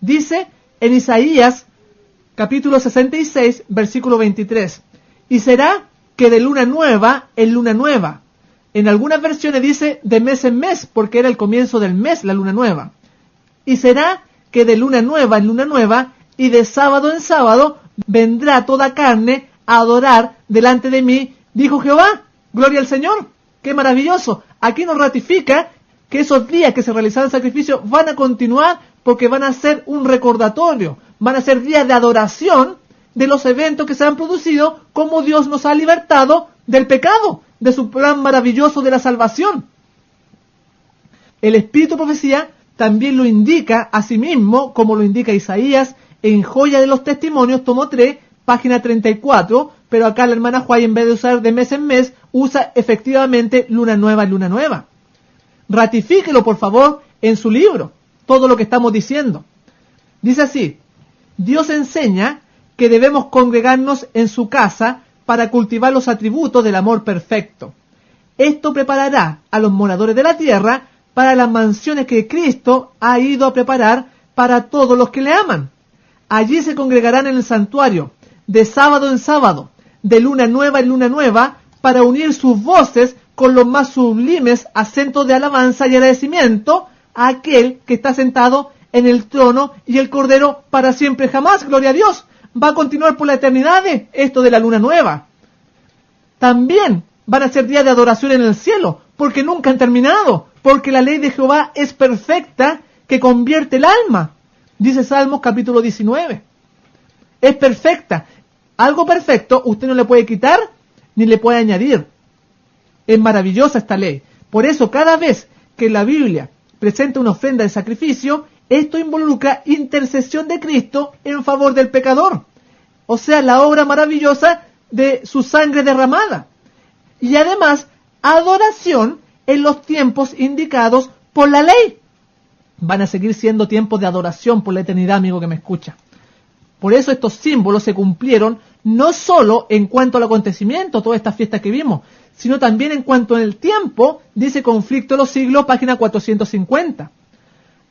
Dice en Isaías capítulo 66, versículo 23, y será que de luna nueva en luna nueva. En algunas versiones dice de mes en mes, porque era el comienzo del mes, la luna nueva. Y será que de luna nueva en luna nueva y de sábado en sábado vendrá toda carne a adorar delante de mí, dijo Jehová. Gloria al Señor. ¡Qué maravilloso! Aquí nos ratifica que esos días que se realizaban sacrificios van a continuar, porque van a ser un recordatorio, van a ser días de adoración de los eventos que se han producido, como Dios nos ha libertado del pecado, de su plan maravilloso de la salvación. El Espíritu de Profecía también lo indica a sí mismo, como lo indica Isaías en Joya de los Testimonios, tomo 3, página 34, pero acá la hermana Juay, en vez de usar de mes en mes, usa efectivamente luna nueva, luna nueva. Ratifíquelo, por favor, en su libro, todo lo que estamos diciendo. Dice así: Dios enseña que debemos congregarnos en su casa para cultivar los atributos del amor perfecto. Esto preparará a los moradores de la tierra para las mansiones que Cristo ha ido a preparar para todos los que le aman. Allí se congregarán en el santuario, de sábado en sábado, de luna nueva en luna nueva, para unir sus voces con los más sublimes acentos de alabanza y agradecimiento a aquel que está sentado en el trono y el Cordero para siempre jamás. Gloria a Dios. Va a continuar por la eternidad esto de la luna nueva. También van a ser días de adoración en el cielo, porque nunca han terminado, porque la ley de Jehová es perfecta, que convierte el alma. Dice Salmos capítulo 19. Es perfecta. Algo perfecto usted no le puede quitar ni le puede añadir. Es maravillosa esta ley. Por eso cada vez que la Biblia presenta una ofrenda de sacrificio, esto involucra intercesión de Cristo en favor del pecador. O sea, la obra maravillosa de su sangre derramada. Y además, adoración en los tiempos indicados por la ley. Van a seguir siendo tiempos de adoración por la eternidad, amigo que me escucha. Por eso estos símbolos se cumplieron no solo en cuanto al acontecimiento, todas estas fiestas que vimos, sino también en cuanto en el tiempo, dice Conflicto de los Siglos, página 450.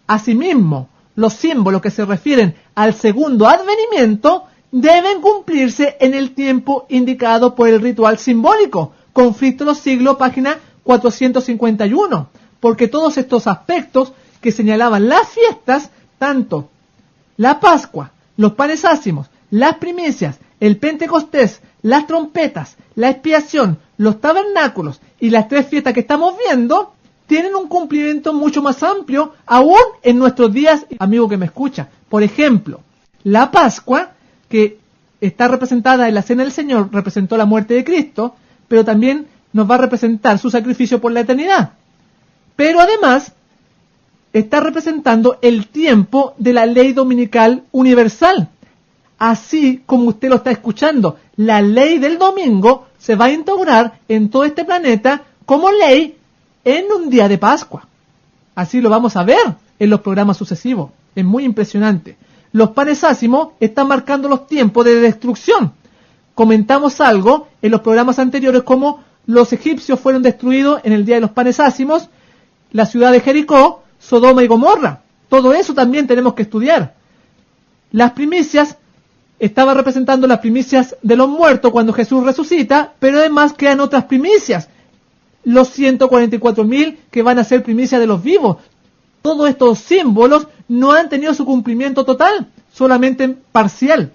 Asimismo, los símbolos que se refieren al segundo advenimiento deben cumplirse en el tiempo indicado por el ritual simbólico. Conflicto de los Siglos, página 451. Porque todos estos aspectos que señalaban las fiestas, tanto la Pascua, los panes ácimos, las primicias el Pentecostés, las trompetas, la expiación, los tabernáculos y las 3 fiestas que estamos viendo tienen un cumplimiento mucho más amplio aún en nuestros días, amigo que me escucha. Por ejemplo, la Pascua, que está representada en la Cena del Señor, representó la muerte de Cristo, pero también nos va a representar su sacrificio por la eternidad. Pero además, está representando el tiempo de la ley dominical universal. Así como usted lo está escuchando, la ley del domingo se va a instaurar en todo este planeta como ley en un día de Pascua. Así lo vamos a ver en los programas sucesivos. Es muy impresionante. Los panes ácimos están marcando los tiempos de destrucción. Comentamos algo en los programas anteriores como los egipcios fueron destruidos en el día de los panes ácimos, la ciudad de Jericó, Sodoma y Gomorra. Todo eso también tenemos que estudiar. Las primicias, estaba representando las primicias de los muertos cuando Jesús resucita, pero además quedan otras primicias. Los 144.000 que van a ser primicias de los vivos. Todos estos símbolos no han tenido su cumplimiento total, solamente parcial.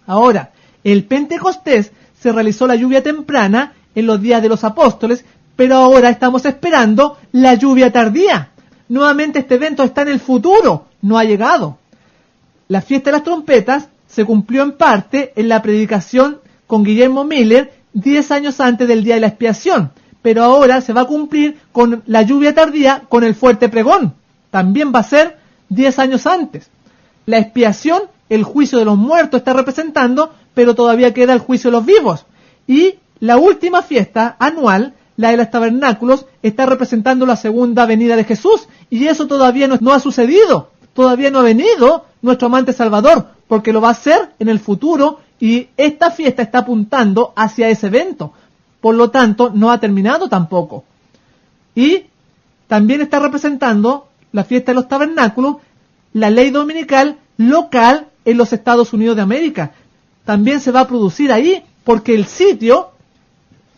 Ahora, el Pentecostés se realizó la lluvia temprana en los días de los apóstoles, pero ahora estamos esperando la lluvia tardía. Nuevamente este evento está en el futuro, no ha llegado. La fiesta de las trompetas se cumplió en parte en la predicación con Guillermo Miller 10 años antes del día de la expiación, pero ahora se va a cumplir con la lluvia tardía con el fuerte pregón. También va a ser 10 años antes. La expiación, el juicio de los muertos está representando, pero todavía queda el juicio de los vivos. Y la última fiesta anual, la de los tabernáculos, está representando la segunda venida de Jesús. Y eso todavía no ha sucedido. Todavía no ha venido nuestro amante Salvador, porque lo va a hacer en el futuro y esta fiesta está apuntando hacia ese evento. Por lo tanto, no ha terminado tampoco. Y también está representando la fiesta de los tabernáculos, la ley dominical local en los Estados Unidos de América. También se va a producir ahí porque el sitio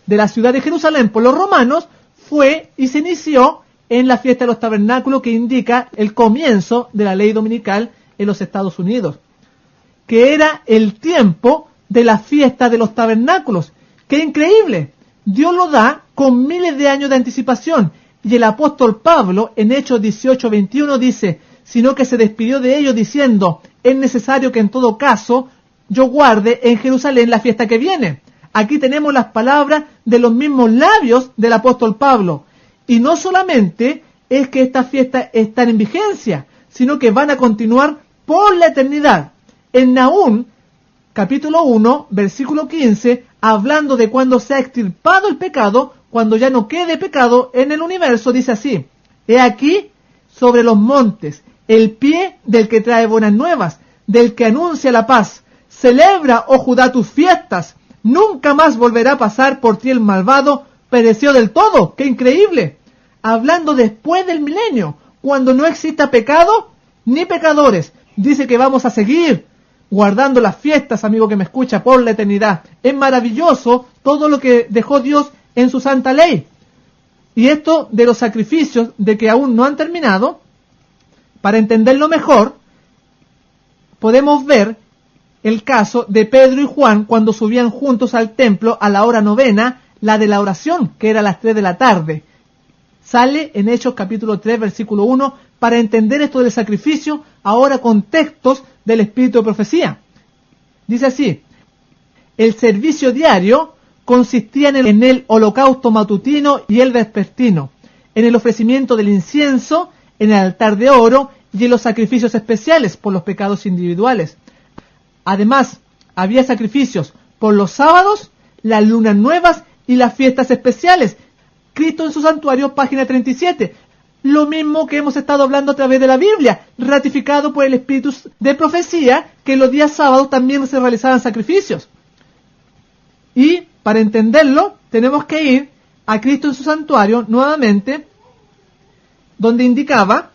de la ciudad de Jerusalén por los romanos fue y se inició en la fiesta de los tabernáculos, que indica el comienzo de la ley dominical en los Estados Unidos, que era el tiempo de la fiesta de los tabernáculos. ¡Qué increíble! Dios lo da con miles de años de anticipación, y el apóstol Pablo en Hechos 18:21 dice, sino que se despidió de ellos diciendo, es necesario que en todo caso yo guarde en Jerusalén la fiesta que viene. Aquí tenemos las palabras de los mismos labios del apóstol Pablo. Y no solamente es que estas fiestas están en vigencia, sino que van a continuar por la eternidad. En Nahum, capítulo 1, versículo 15, hablando de cuando se ha extirpado el pecado, cuando ya no quede pecado en el universo, dice así, he aquí sobre los montes el pie del que trae buenas nuevas, del que anuncia la paz. Celebra, oh Judá, tus fiestas. Nunca más volverá a pasar por ti el malvado, pereció del todo. ¡Qué increíble! Hablando después del milenio, cuando no exista pecado ni pecadores. Dice que vamos a seguir guardando las fiestas, amigo que me escucha, por la eternidad. Es maravilloso todo lo que dejó Dios en su santa ley. Y esto de los sacrificios, de que aún no han terminado, para entenderlo mejor, podemos ver el caso de Pedro y Juan cuando subían juntos al templo a la hora novena, la de la oración, que era a las 3 de la tarde. Sale en Hechos capítulo 3, versículo 1, para entender esto del sacrificio, ahora con textos del espíritu de profecía. Dice así, el servicio diario consistía en el holocausto matutino y el vespertino, en el ofrecimiento del incienso, en el altar de oro y en los sacrificios especiales por los pecados individuales. Además, había sacrificios por los sábados, las lunas nuevas y las fiestas especiales. Cristo en su santuario, página 37. Lo mismo que hemos estado hablando a través de la Biblia, ratificado por el espíritu de profecía, que los días sábados también se realizaban sacrificios. Y para entenderlo, tenemos que ir a Cristo en su santuario nuevamente, donde indicaba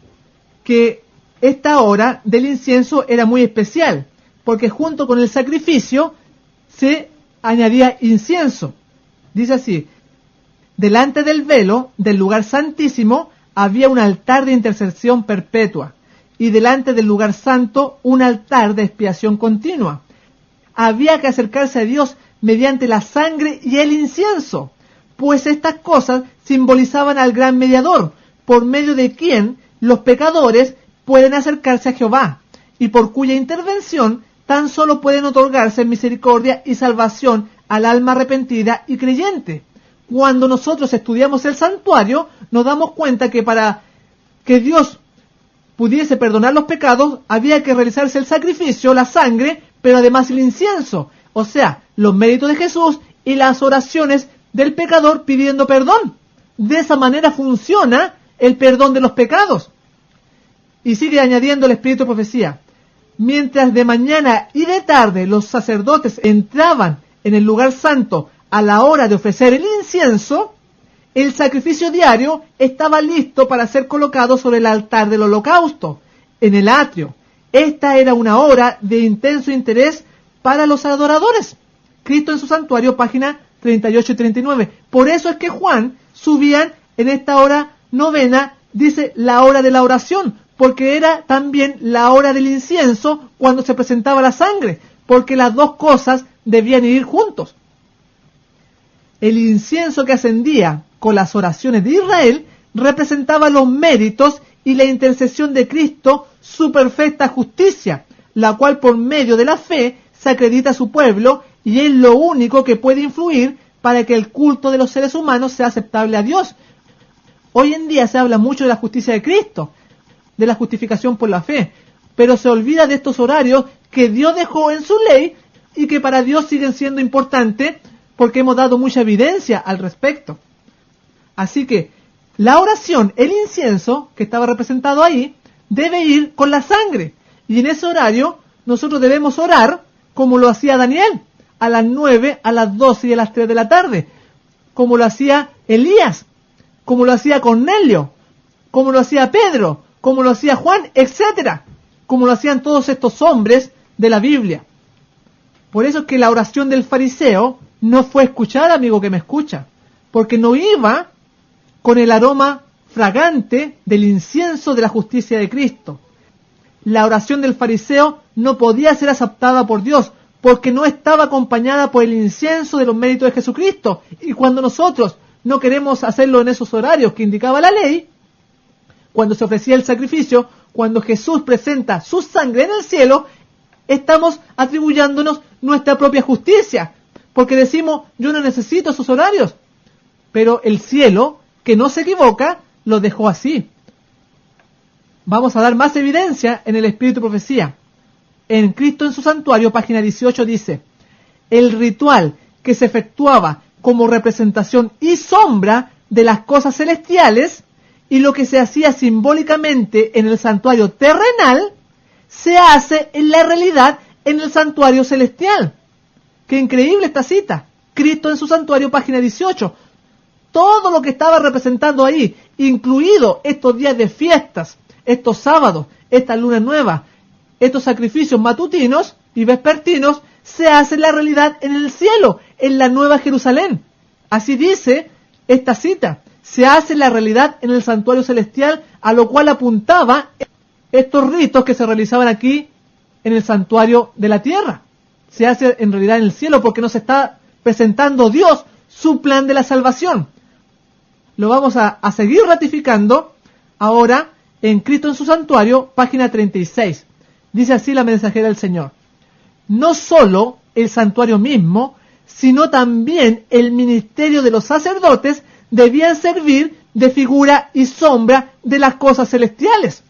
que esta hora del incienso era muy especial, porque junto con el sacrificio se añadía incienso. Dice así, delante del velo del lugar santísimo había un altar de intercesión perpetua, y delante del lugar santo un altar de expiación continua. había que acercarse a Dios mediante la sangre y el incienso, pues estas cosas simbolizaban al gran mediador, por medio de quien los pecadores pueden acercarse a Jehová, y por cuya intervención tan solo pueden otorgarse misericordia y salvación al alma arrepentida y creyente. Cuando nosotros estudiamos el santuario, nos damos cuenta que para que Dios pudiese perdonar los pecados, había que realizarse el sacrificio, la sangre, pero además el incienso, o sea, los méritos de Jesús y las oraciones del pecador pidiendo perdón. De esa manera funciona el perdón de los pecados. Y sigue añadiendo el Espíritu de Profecía. Mientras de mañana y de tarde los sacerdotes entraban en el lugar santo a la hora de ofrecer el incienso, el sacrificio diario estaba listo para ser colocado sobre el altar del holocausto, en el atrio. Esta era una hora de intenso interés para los adoradores. Cristo en su santuario, página 38 y 39. Por eso es que Juan subían en esta hora novena, dice la hora de la oración, porque era también la hora del incienso cuando se presentaba la sangre, porque las dos cosas debían ir juntos. El incienso que ascendía con las oraciones de Israel representaba los méritos y la intercesión de Cristo, su perfecta justicia, la cual por medio de la fe se acredita a su pueblo y es lo único que puede influir para que el culto de los seres humanos sea aceptable a Dios. Hoy en día se habla mucho de la justicia de Cristo, de la justificación por la fe, pero se olvida de estos horarios que Dios dejó en su ley y que para Dios siguen siendo importantes porque hemos dado mucha evidencia al respecto. Así que la oración, el incienso que estaba representado ahí, debe ir con la sangre. Y en ese horario nosotros debemos orar como lo hacía Daniel, a las 9, a las 12 y a las 3 de la tarde, como lo hacía Elías, como lo hacía Cornelio, como lo hacía Pedro, como lo hacía Juan, etcétera, como lo hacían todos estos hombres de la Biblia. Por eso es que la oración del fariseo no fue escuchada, amigo que me escucha, porque no iba con el aroma fragante del incienso de la justicia de Cristo. La oración del fariseo no podía ser aceptada por Dios, porque no estaba acompañada por el incienso de los méritos de Jesucristo. Y cuando nosotros no queremos hacerlo en esos horarios que indicaba la ley, cuando se ofrecía el sacrificio, cuando Jesús presenta su sangre en el cielo, estamos atribuyéndonos nuestra propia justicia, porque decimos, yo no necesito esos horarios, pero el cielo, que no se equivoca, lo dejó así. Vamos a dar más evidencia en el Espíritu de Profecía. En Cristo en su santuario, página 18, dice, el ritual que se efectuaba como representación y sombra de las cosas celestiales y lo que se hacía simbólicamente en el santuario terrenal, se hace en la realidad en el santuario celestial. ¡Qué increíble esta cita! Cristo en su santuario, página 18. Todo lo que estaba representando ahí, incluido estos días de fiestas, estos sábados, esta luna nueva, estos sacrificios matutinos y vespertinos, se hace en la realidad en el cielo, en la Nueva Jerusalén. Así dice esta cita. Se hace en la realidad en el santuario celestial, a lo cual apuntaba estos ritos que se realizaban aquí en el santuario de la tierra. Se hace en realidad en el cielo porque nos está presentando Dios su plan de la salvación. Lo vamos a seguir ratificando ahora en Cristo en su santuario, página 36. Dice así la mensajera del Señor. No solo el santuario mismo, sino también el ministerio de los sacerdotes debían servir de figura y sombra de las cosas celestiales.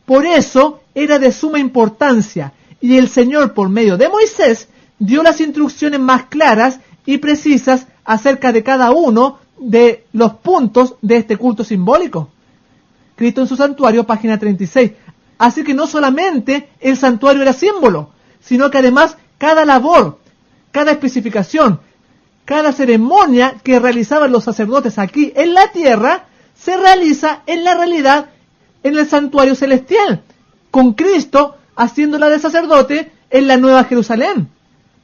Por eso era de suma importancia, y el Señor por medio de Moisés dio las instrucciones más claras y precisas acerca de cada uno de los puntos de este culto simbólico. Cristo en su santuario, página 36. Así que no solamente el santuario era símbolo, sino que además cada labor, cada especificación, cada ceremonia que realizaban los sacerdotes aquí en la tierra, se realiza en la realidad en el santuario celestial, con Cristo haciéndola de sacerdote en la Nueva Jerusalén.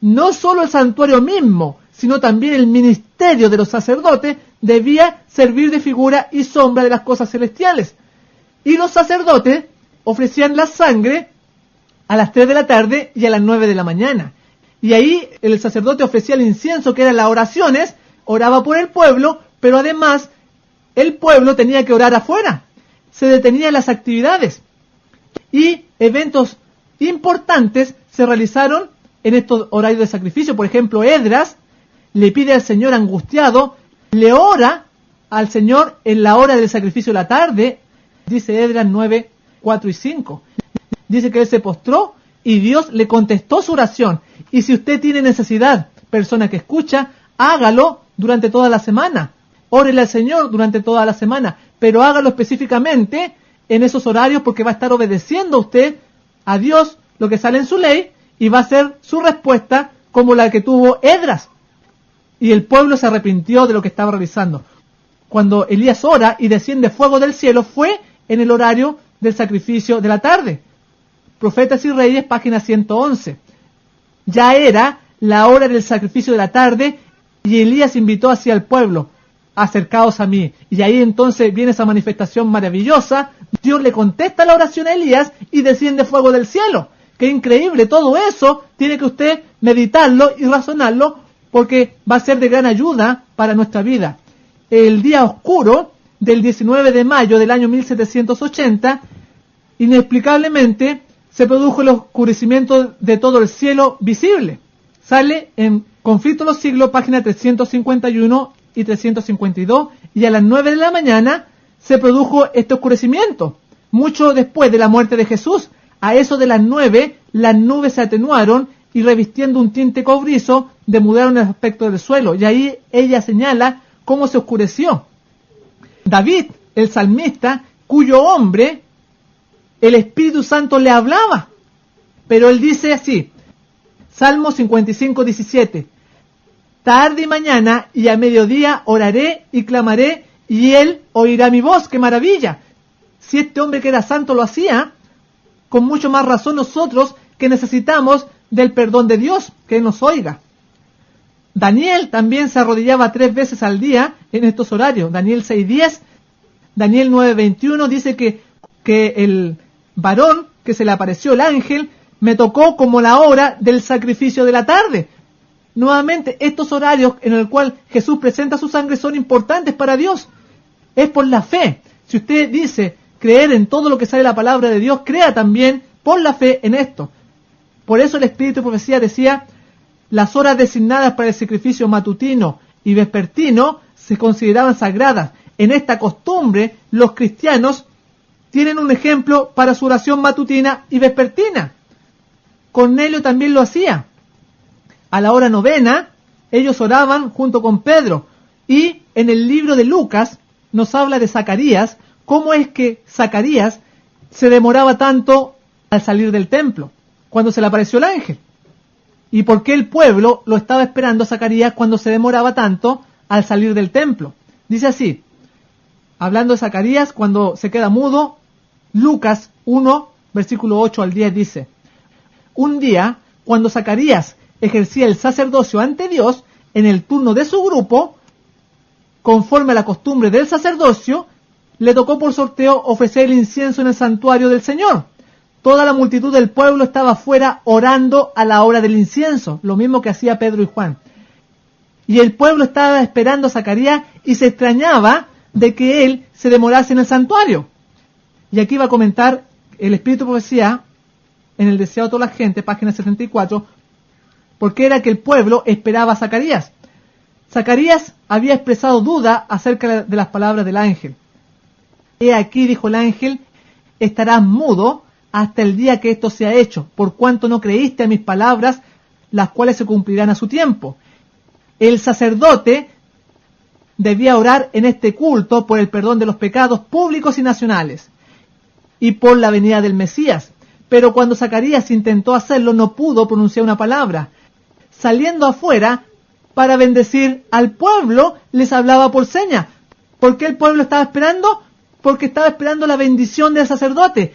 No solo el santuario mismo, sino también el ministerio de los sacerdotes debía servir de figura y sombra de las cosas celestiales. Y los sacerdotes ofrecían la sangre a las 3 de la tarde y a las 9 de la mañana. Y ahí el sacerdote ofrecía el incienso, que eran las oraciones, oraba por el pueblo, pero además el pueblo tenía que orar afuera. Se detenían las actividades. Y eventos importantes se realizaron en estos horarios de sacrificio. Por ejemplo, Esdras le pide al Señor angustiado, le ora al Señor en la hora del sacrificio de la tarde. Dice Esdras 9, 4 y 5. Dice que él se postró y Dios le contestó su oración. Y si usted tiene necesidad, persona que escucha, hágalo durante toda la semana. Órele al Señor durante toda la semana, pero hágalo específicamente en esos horarios, porque va a estar obedeciendo usted a Dios lo que sale en su ley, y va a ser su respuesta como la que tuvo Esdras. Y el pueblo se arrepintió de lo que estaba realizando. Cuando Elías ora y desciende fuego del cielo, fue en el horario del sacrificio de la tarde. Profetas y Reyes, página 111. Ya era la hora del sacrificio de la tarde, y Elías invitó hacia el pueblo: acercaos a mí. Y ahí entonces viene esa manifestación maravillosa. Dios le contesta la oración a Elías y desciende fuego del cielo. ¡Qué increíble! Todo eso tiene que usted meditarlo y razonarlo, porque va a ser de gran ayuda para nuestra vida. El día oscuro del 19 de mayo del año 1780, inexplicablemente se produjo el oscurecimiento de todo el cielo visible. Sale en Conflicto de los Siglos, página 351 y 352, y a las 9 de la mañana se produjo este oscurecimiento, mucho después de la muerte de Jesús. A eso de las 9, las nubes se atenuaron y, revistiendo un tinte cobrizo, demudaron el aspecto del suelo. Y ahí ella señala cómo se oscureció. David, el salmista, cuyo hombre el Espíritu Santo le hablaba, pero él dice así, Salmo 55, 17: tarde y mañana y a mediodía oraré y clamaré, y él oirá mi voz. ¡Qué maravilla! Si este hombre que era santo lo hacía, con mucho más razón nosotros, que necesitamos del perdón de Dios, que Él nos oiga. Daniel también se arrodillaba 3 veces al día en estos horarios. Daniel 6:10, Daniel 9:21 dice que el varón que se le apareció, el ángel, me tocó como la hora del sacrificio de la tarde. Nuevamente, estos horarios en el cual Jesús presenta su sangre son importantes para Dios. Es por la fe. Si usted dice creer en todo lo que sale de la palabra de Dios, crea también por la fe en esto. Por eso el Espíritu de Profecía decía, las horas designadas para el sacrificio matutino y vespertino se consideraban sagradas. En esta costumbre, los cristianos tienen un ejemplo para su oración matutina y vespertina. Cornelio también lo hacía. A la hora 9, ellos oraban junto con Pedro. Y en el libro de Lucas nos habla de Zacarías, cómo es que Zacarías se demoraba tanto al salir del templo, cuando se le apareció el ángel. Y por qué el pueblo lo estaba esperando a Zacarías cuando se demoraba tanto al salir del templo. Dice así, hablando de Zacarías cuando se queda mudo, Lucas 1, versículo 8 al 10 dice, un día, cuando Zacarías ejercía el sacerdocio ante Dios, en el turno de su grupo, conforme a la costumbre del sacerdocio, le tocó por sorteo ofrecer el incienso en el santuario del Señor. Toda la multitud del pueblo estaba afuera orando a la hora del incienso, lo mismo que hacía Pedro y Juan. Y el pueblo estaba esperando a Zacarías y se extrañaba de que él se demorase en el santuario. Y aquí va a comentar el Espíritu de Profecía en el Deseado de toda la gente, página 74, porque era que el pueblo esperaba a Zacarías. Zacarías había expresado duda acerca de las palabras del ángel. He aquí, dijo el ángel, estarás mudo hasta el día que esto sea hecho, por cuanto no creíste a mis palabras, las cuales se cumplirán a su tiempo. El sacerdote debía orar en este culto por el perdón de los pecados públicos y nacionales, y por la venida del Mesías. Pero cuando Zacarías intentó hacerlo, no pudo pronunciar una palabra. Saliendo afuera para bendecir al pueblo, les hablaba por señas. ¿Por qué el pueblo estaba esperando? Porque estaba esperando la bendición del sacerdote.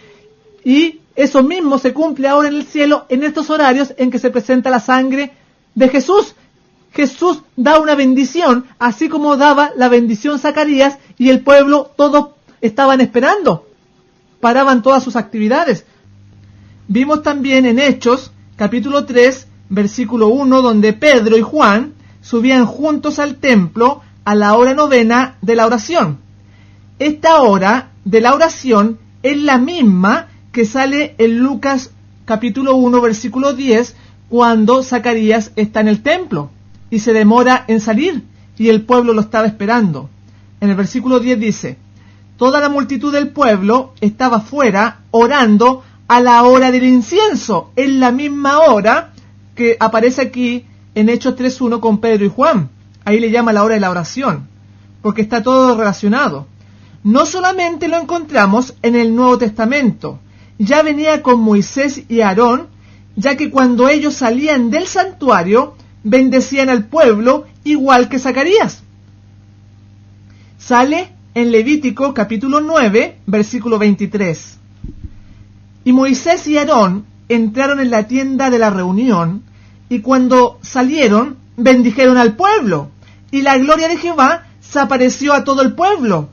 Y eso mismo se cumple ahora en el cielo, en estos horarios en que se presenta la sangre de Jesús. Jesús da una bendición, así como daba la bendición Zacarías, y el pueblo, todos estaban esperando. Paraban todas sus actividades. Vimos también en Hechos, capítulo 3, versículo 1, donde Pedro y Juan subían juntos al templo a la hora novena de la oración. Esta hora de la oración es la misma que sale en Lucas capítulo 1, versículo 10, cuando Zacarías está en el templo y se demora en salir y el pueblo lo estaba esperando. En el versículo 10 dice: toda la multitud del pueblo estaba fuera orando a la hora del incienso. Es la misma hora que aparece aquí en Hechos 3.1 con Pedro y Juan. Ahí le llama la hora de la oración, porque está todo relacionado. No solamente lo encontramos en el Nuevo Testamento, ya venía con Moisés y Aarón, ya que cuando ellos salían del santuario, bendecían al pueblo igual que Zacarías. Sale en Levítico capítulo 9, versículo 23. Y Moisés y Aarón entraron en la tienda de la reunión, y cuando salieron, bendijeron al pueblo, y la gloria de Jehová se apareció a todo el pueblo.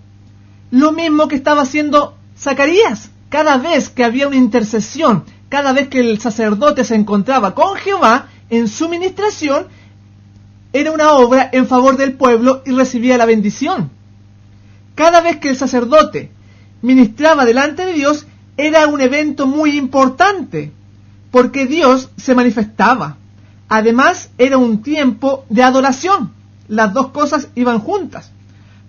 Lo mismo que estaba haciendo Zacarías. Cada vez que había una intercesión, cada vez que el sacerdote se encontraba con Jehová en su ministración, era una obra en favor del pueblo y recibía la bendición. Cada vez que el sacerdote ministraba delante de Dios, era un evento muy importante, porque Dios se manifestaba. Además, era un tiempo de adoración. Las dos cosas iban juntas,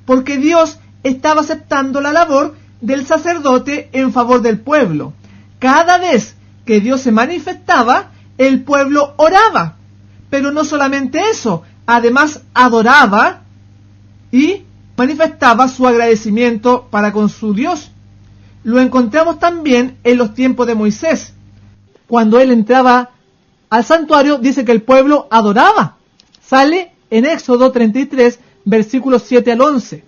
porque Dios estaba aceptando la labor del sacerdote en favor del pueblo. Cada vez que Dios se manifestaba, el pueblo oraba. Pero no solamente eso, además adoraba y manifestaba su agradecimiento para con su Dios. Lo encontramos también en los tiempos de Moisés. Cuando él entraba al santuario, dice que el pueblo adoraba. Sale en Éxodo 33, versículos 7 al 11.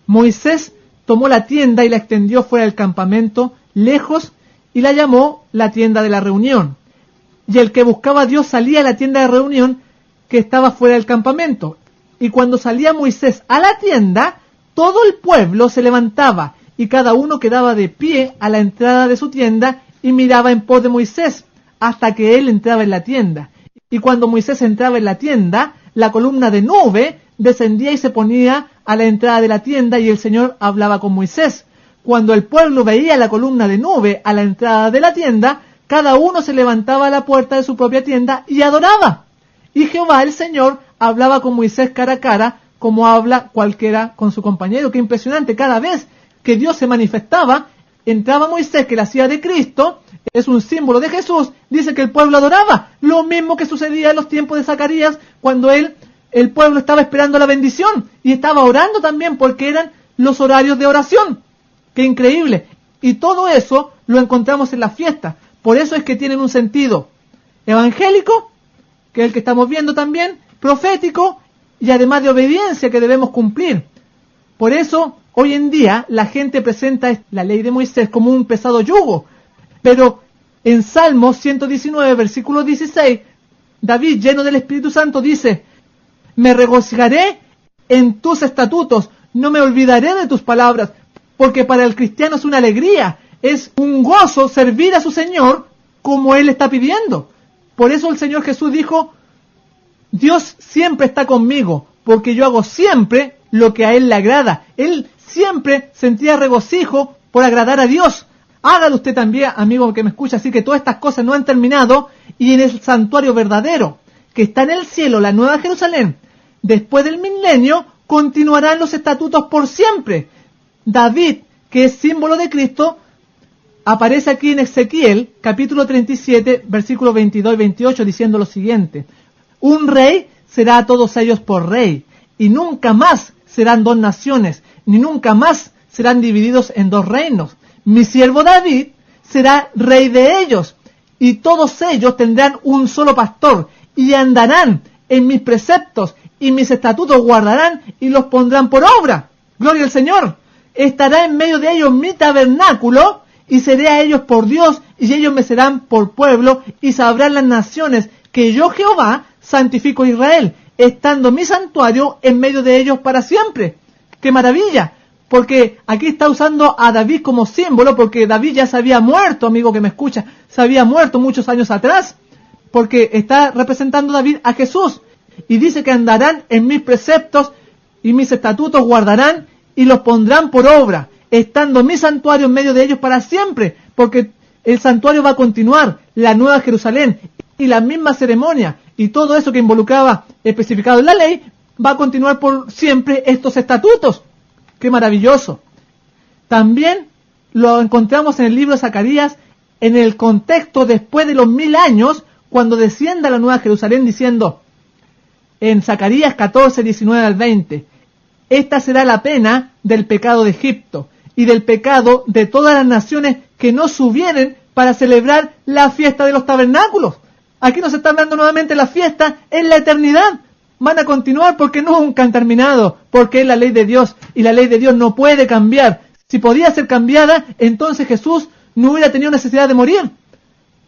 Moisés tomó la tienda y la extendió fuera del campamento, lejos, y la llamó la tienda de la reunión. Y el que buscaba a Dios salía a la tienda de reunión que estaba fuera del campamento. Y cuando salía Moisés a la tienda, todo el pueblo se levantaba, y cada uno quedaba de pie a la entrada de su tienda y miraba en pos de Moisés, hasta que él entraba en la tienda. Y cuando Moisés entraba en la tienda, la columna de nube descendía y se ponía a la entrada de la tienda, y el Señor hablaba con Moisés. Cuando el pueblo veía la columna de nube a la entrada de la tienda, cada uno se levantaba a la puerta de su propia tienda y adoraba. Y Jehová, el Señor, hablaba con Moisés cara a cara, como habla cualquiera con su compañero. Qué impresionante. Cada vez que Dios se manifestaba, entraba Moisés, que la hacía de Cristo, es un símbolo de Jesús, dice que el pueblo adoraba. Lo mismo que sucedía en los tiempos de Zacarías, cuando el pueblo estaba esperando la bendición, y estaba orando también, porque eran los horarios de oración. ¡Qué increíble! Y todo eso lo encontramos en las fiestas. Por eso es que tienen un sentido evangélico, que es el que estamos viendo también, profético, y además de obediencia que debemos cumplir. Por eso, hoy en día, la gente presenta la ley de Moisés como un pesado yugo. Pero en Salmos 119, versículo 16, David, lleno del Espíritu Santo, dice: me regocijaré en tus estatutos, no me olvidaré de tus palabras, porque para el cristiano es una alegría, es un gozo servir a su Señor como Él está pidiendo. Por eso el Señor Jesús dijo: Dios siempre está conmigo, porque yo hago siempre lo que a Él le agrada. Él siempre sentía regocijo por agradar a Dios. Hágalo usted también, amigo que me escucha. Así que todas estas cosas no han terminado, y en el santuario verdadero, que está en el cielo, la Nueva Jerusalén, después del milenio, continuarán los estatutos por siempre. David, que es símbolo de Cristo, aparece aquí en Ezequiel, capítulo 37, versículos 22 y 28, diciendo lo siguiente: un rey será a todos ellos por rey, y nunca más serán dos naciones, ni nunca más serán divididos en dos reinos. Mi siervo David será rey de ellos, y todos ellos tendrán un solo pastor, y andarán en mis preceptos, y mis estatutos guardarán, y los pondrán por obra. Gloria al Señor. Estará en medio de ellos mi tabernáculo, y seré a ellos por Dios, y ellos me serán por pueblo, y sabrán las naciones que yo, Jehová, santifico a Israel, estando mi santuario en medio de ellos para siempre. ¡Qué maravilla! Porque aquí está usando a David como símbolo, porque David ya se había muerto, amigo que me escucha, se había muerto muchos años atrás. porque está representando David a Jesús. Y dice que andarán en mis preceptos y mis estatutos guardarán y los pondrán por obra, estando mi santuario en medio de ellos para siempre, porque el santuario va a continuar, la nueva Jerusalén y la misma ceremonia y todo eso que involucraba especificado en la ley, va a continuar por siempre estos estatutos. ¡Qué maravilloso! También lo encontramos en el libro de Zacarías, en el contexto después de los 1000 años, cuando descienda la nueva Jerusalén, diciendo, en Zacarías 14, 19 al 20, esta será la pena del pecado de Egipto y del pecado de todas las naciones que no subieren para celebrar la fiesta de los tabernáculos. Aquí nos está hablando nuevamente la fiesta en la eternidad. Van a continuar porque nunca han terminado, porque es la ley de Dios y la ley de Dios no puede cambiar. Si podía ser cambiada, entonces Jesús no hubiera tenido necesidad de morir,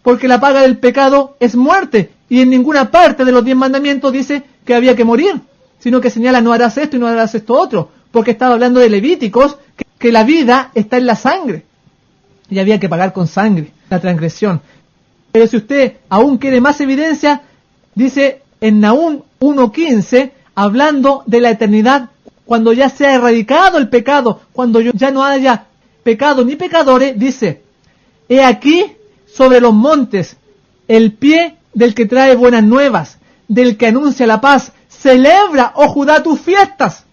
porque la paga del pecado es muerte, y en ninguna parte de los 10 mandamientos dice que había que morir, sino que señala no harás esto y no harás esto otro, porque estaba hablando de Levíticos, que la vida está en la sangre, y había que pagar con sangre la transgresión. Pero si usted aún quiere más evidencia, dice en Nahum 1:15, hablando de la eternidad, cuando ya se ha erradicado el pecado, cuando ya no haya pecado ni pecadores, dice, he aquí sobre los montes el pie del que trae buenas nuevas, del que anuncia la paz. Celebra, oh Judá, tus fiestas.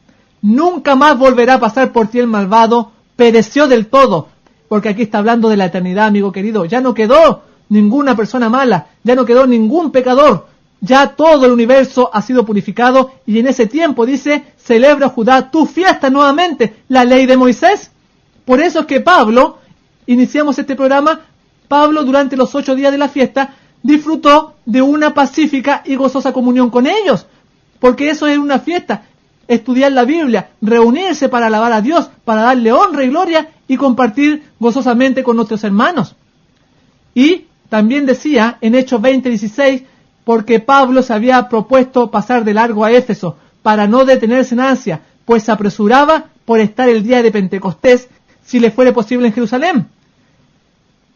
Nunca más volverá a pasar por ti el malvado, pereció del todo. Porque aquí está hablando de la eternidad, amigo querido. Ya no quedó ninguna persona mala, ya no quedó ningún pecador. Ya todo el universo ha sido purificado y en ese tiempo dice, celebra, Judá, tu fiesta nuevamente, la ley de Moisés. Por eso es que Pablo, iniciamos este programa, Pablo durante los 8 días de la fiesta disfrutó de una pacífica y gozosa comunión con ellos, porque eso es una fiesta, estudiar la Biblia, reunirse para alabar a Dios, para darle honra y gloria y compartir gozosamente con nuestros hermanos. Y también decía en Hechos 20:16, porque Pablo se había propuesto pasar de largo a Éfeso para no detenerse en Asia, pues se apresuraba por estar el día de Pentecostés, si le fuere posible en Jerusalén.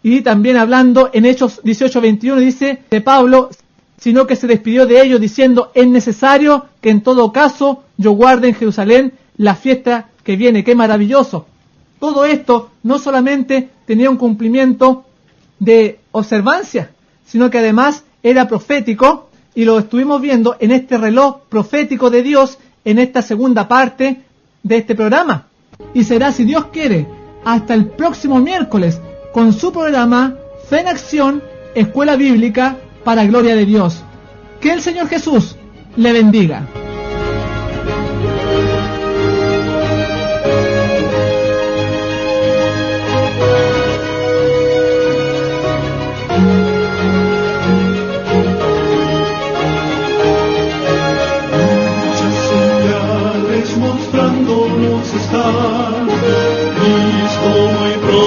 Y también hablando en Hechos 18:21 dice de Pablo, sino que se despidió de ellos diciendo, es necesario que en todo caso yo guarde en Jerusalén la fiesta que viene. ¡Qué maravilloso! Todo esto no solamente tenía un cumplimiento de observancia, sino que además era profético, y lo estuvimos viendo en este reloj profético de Dios en esta segunda parte de este programa. Y será, si Dios quiere, hasta el próximo miércoles con su programa Fe en Acción, Escuela Bíblica para Gloria de Dios. Que el Señor Jesús le bendiga. Mostrándonos estar, Cristo muy pronto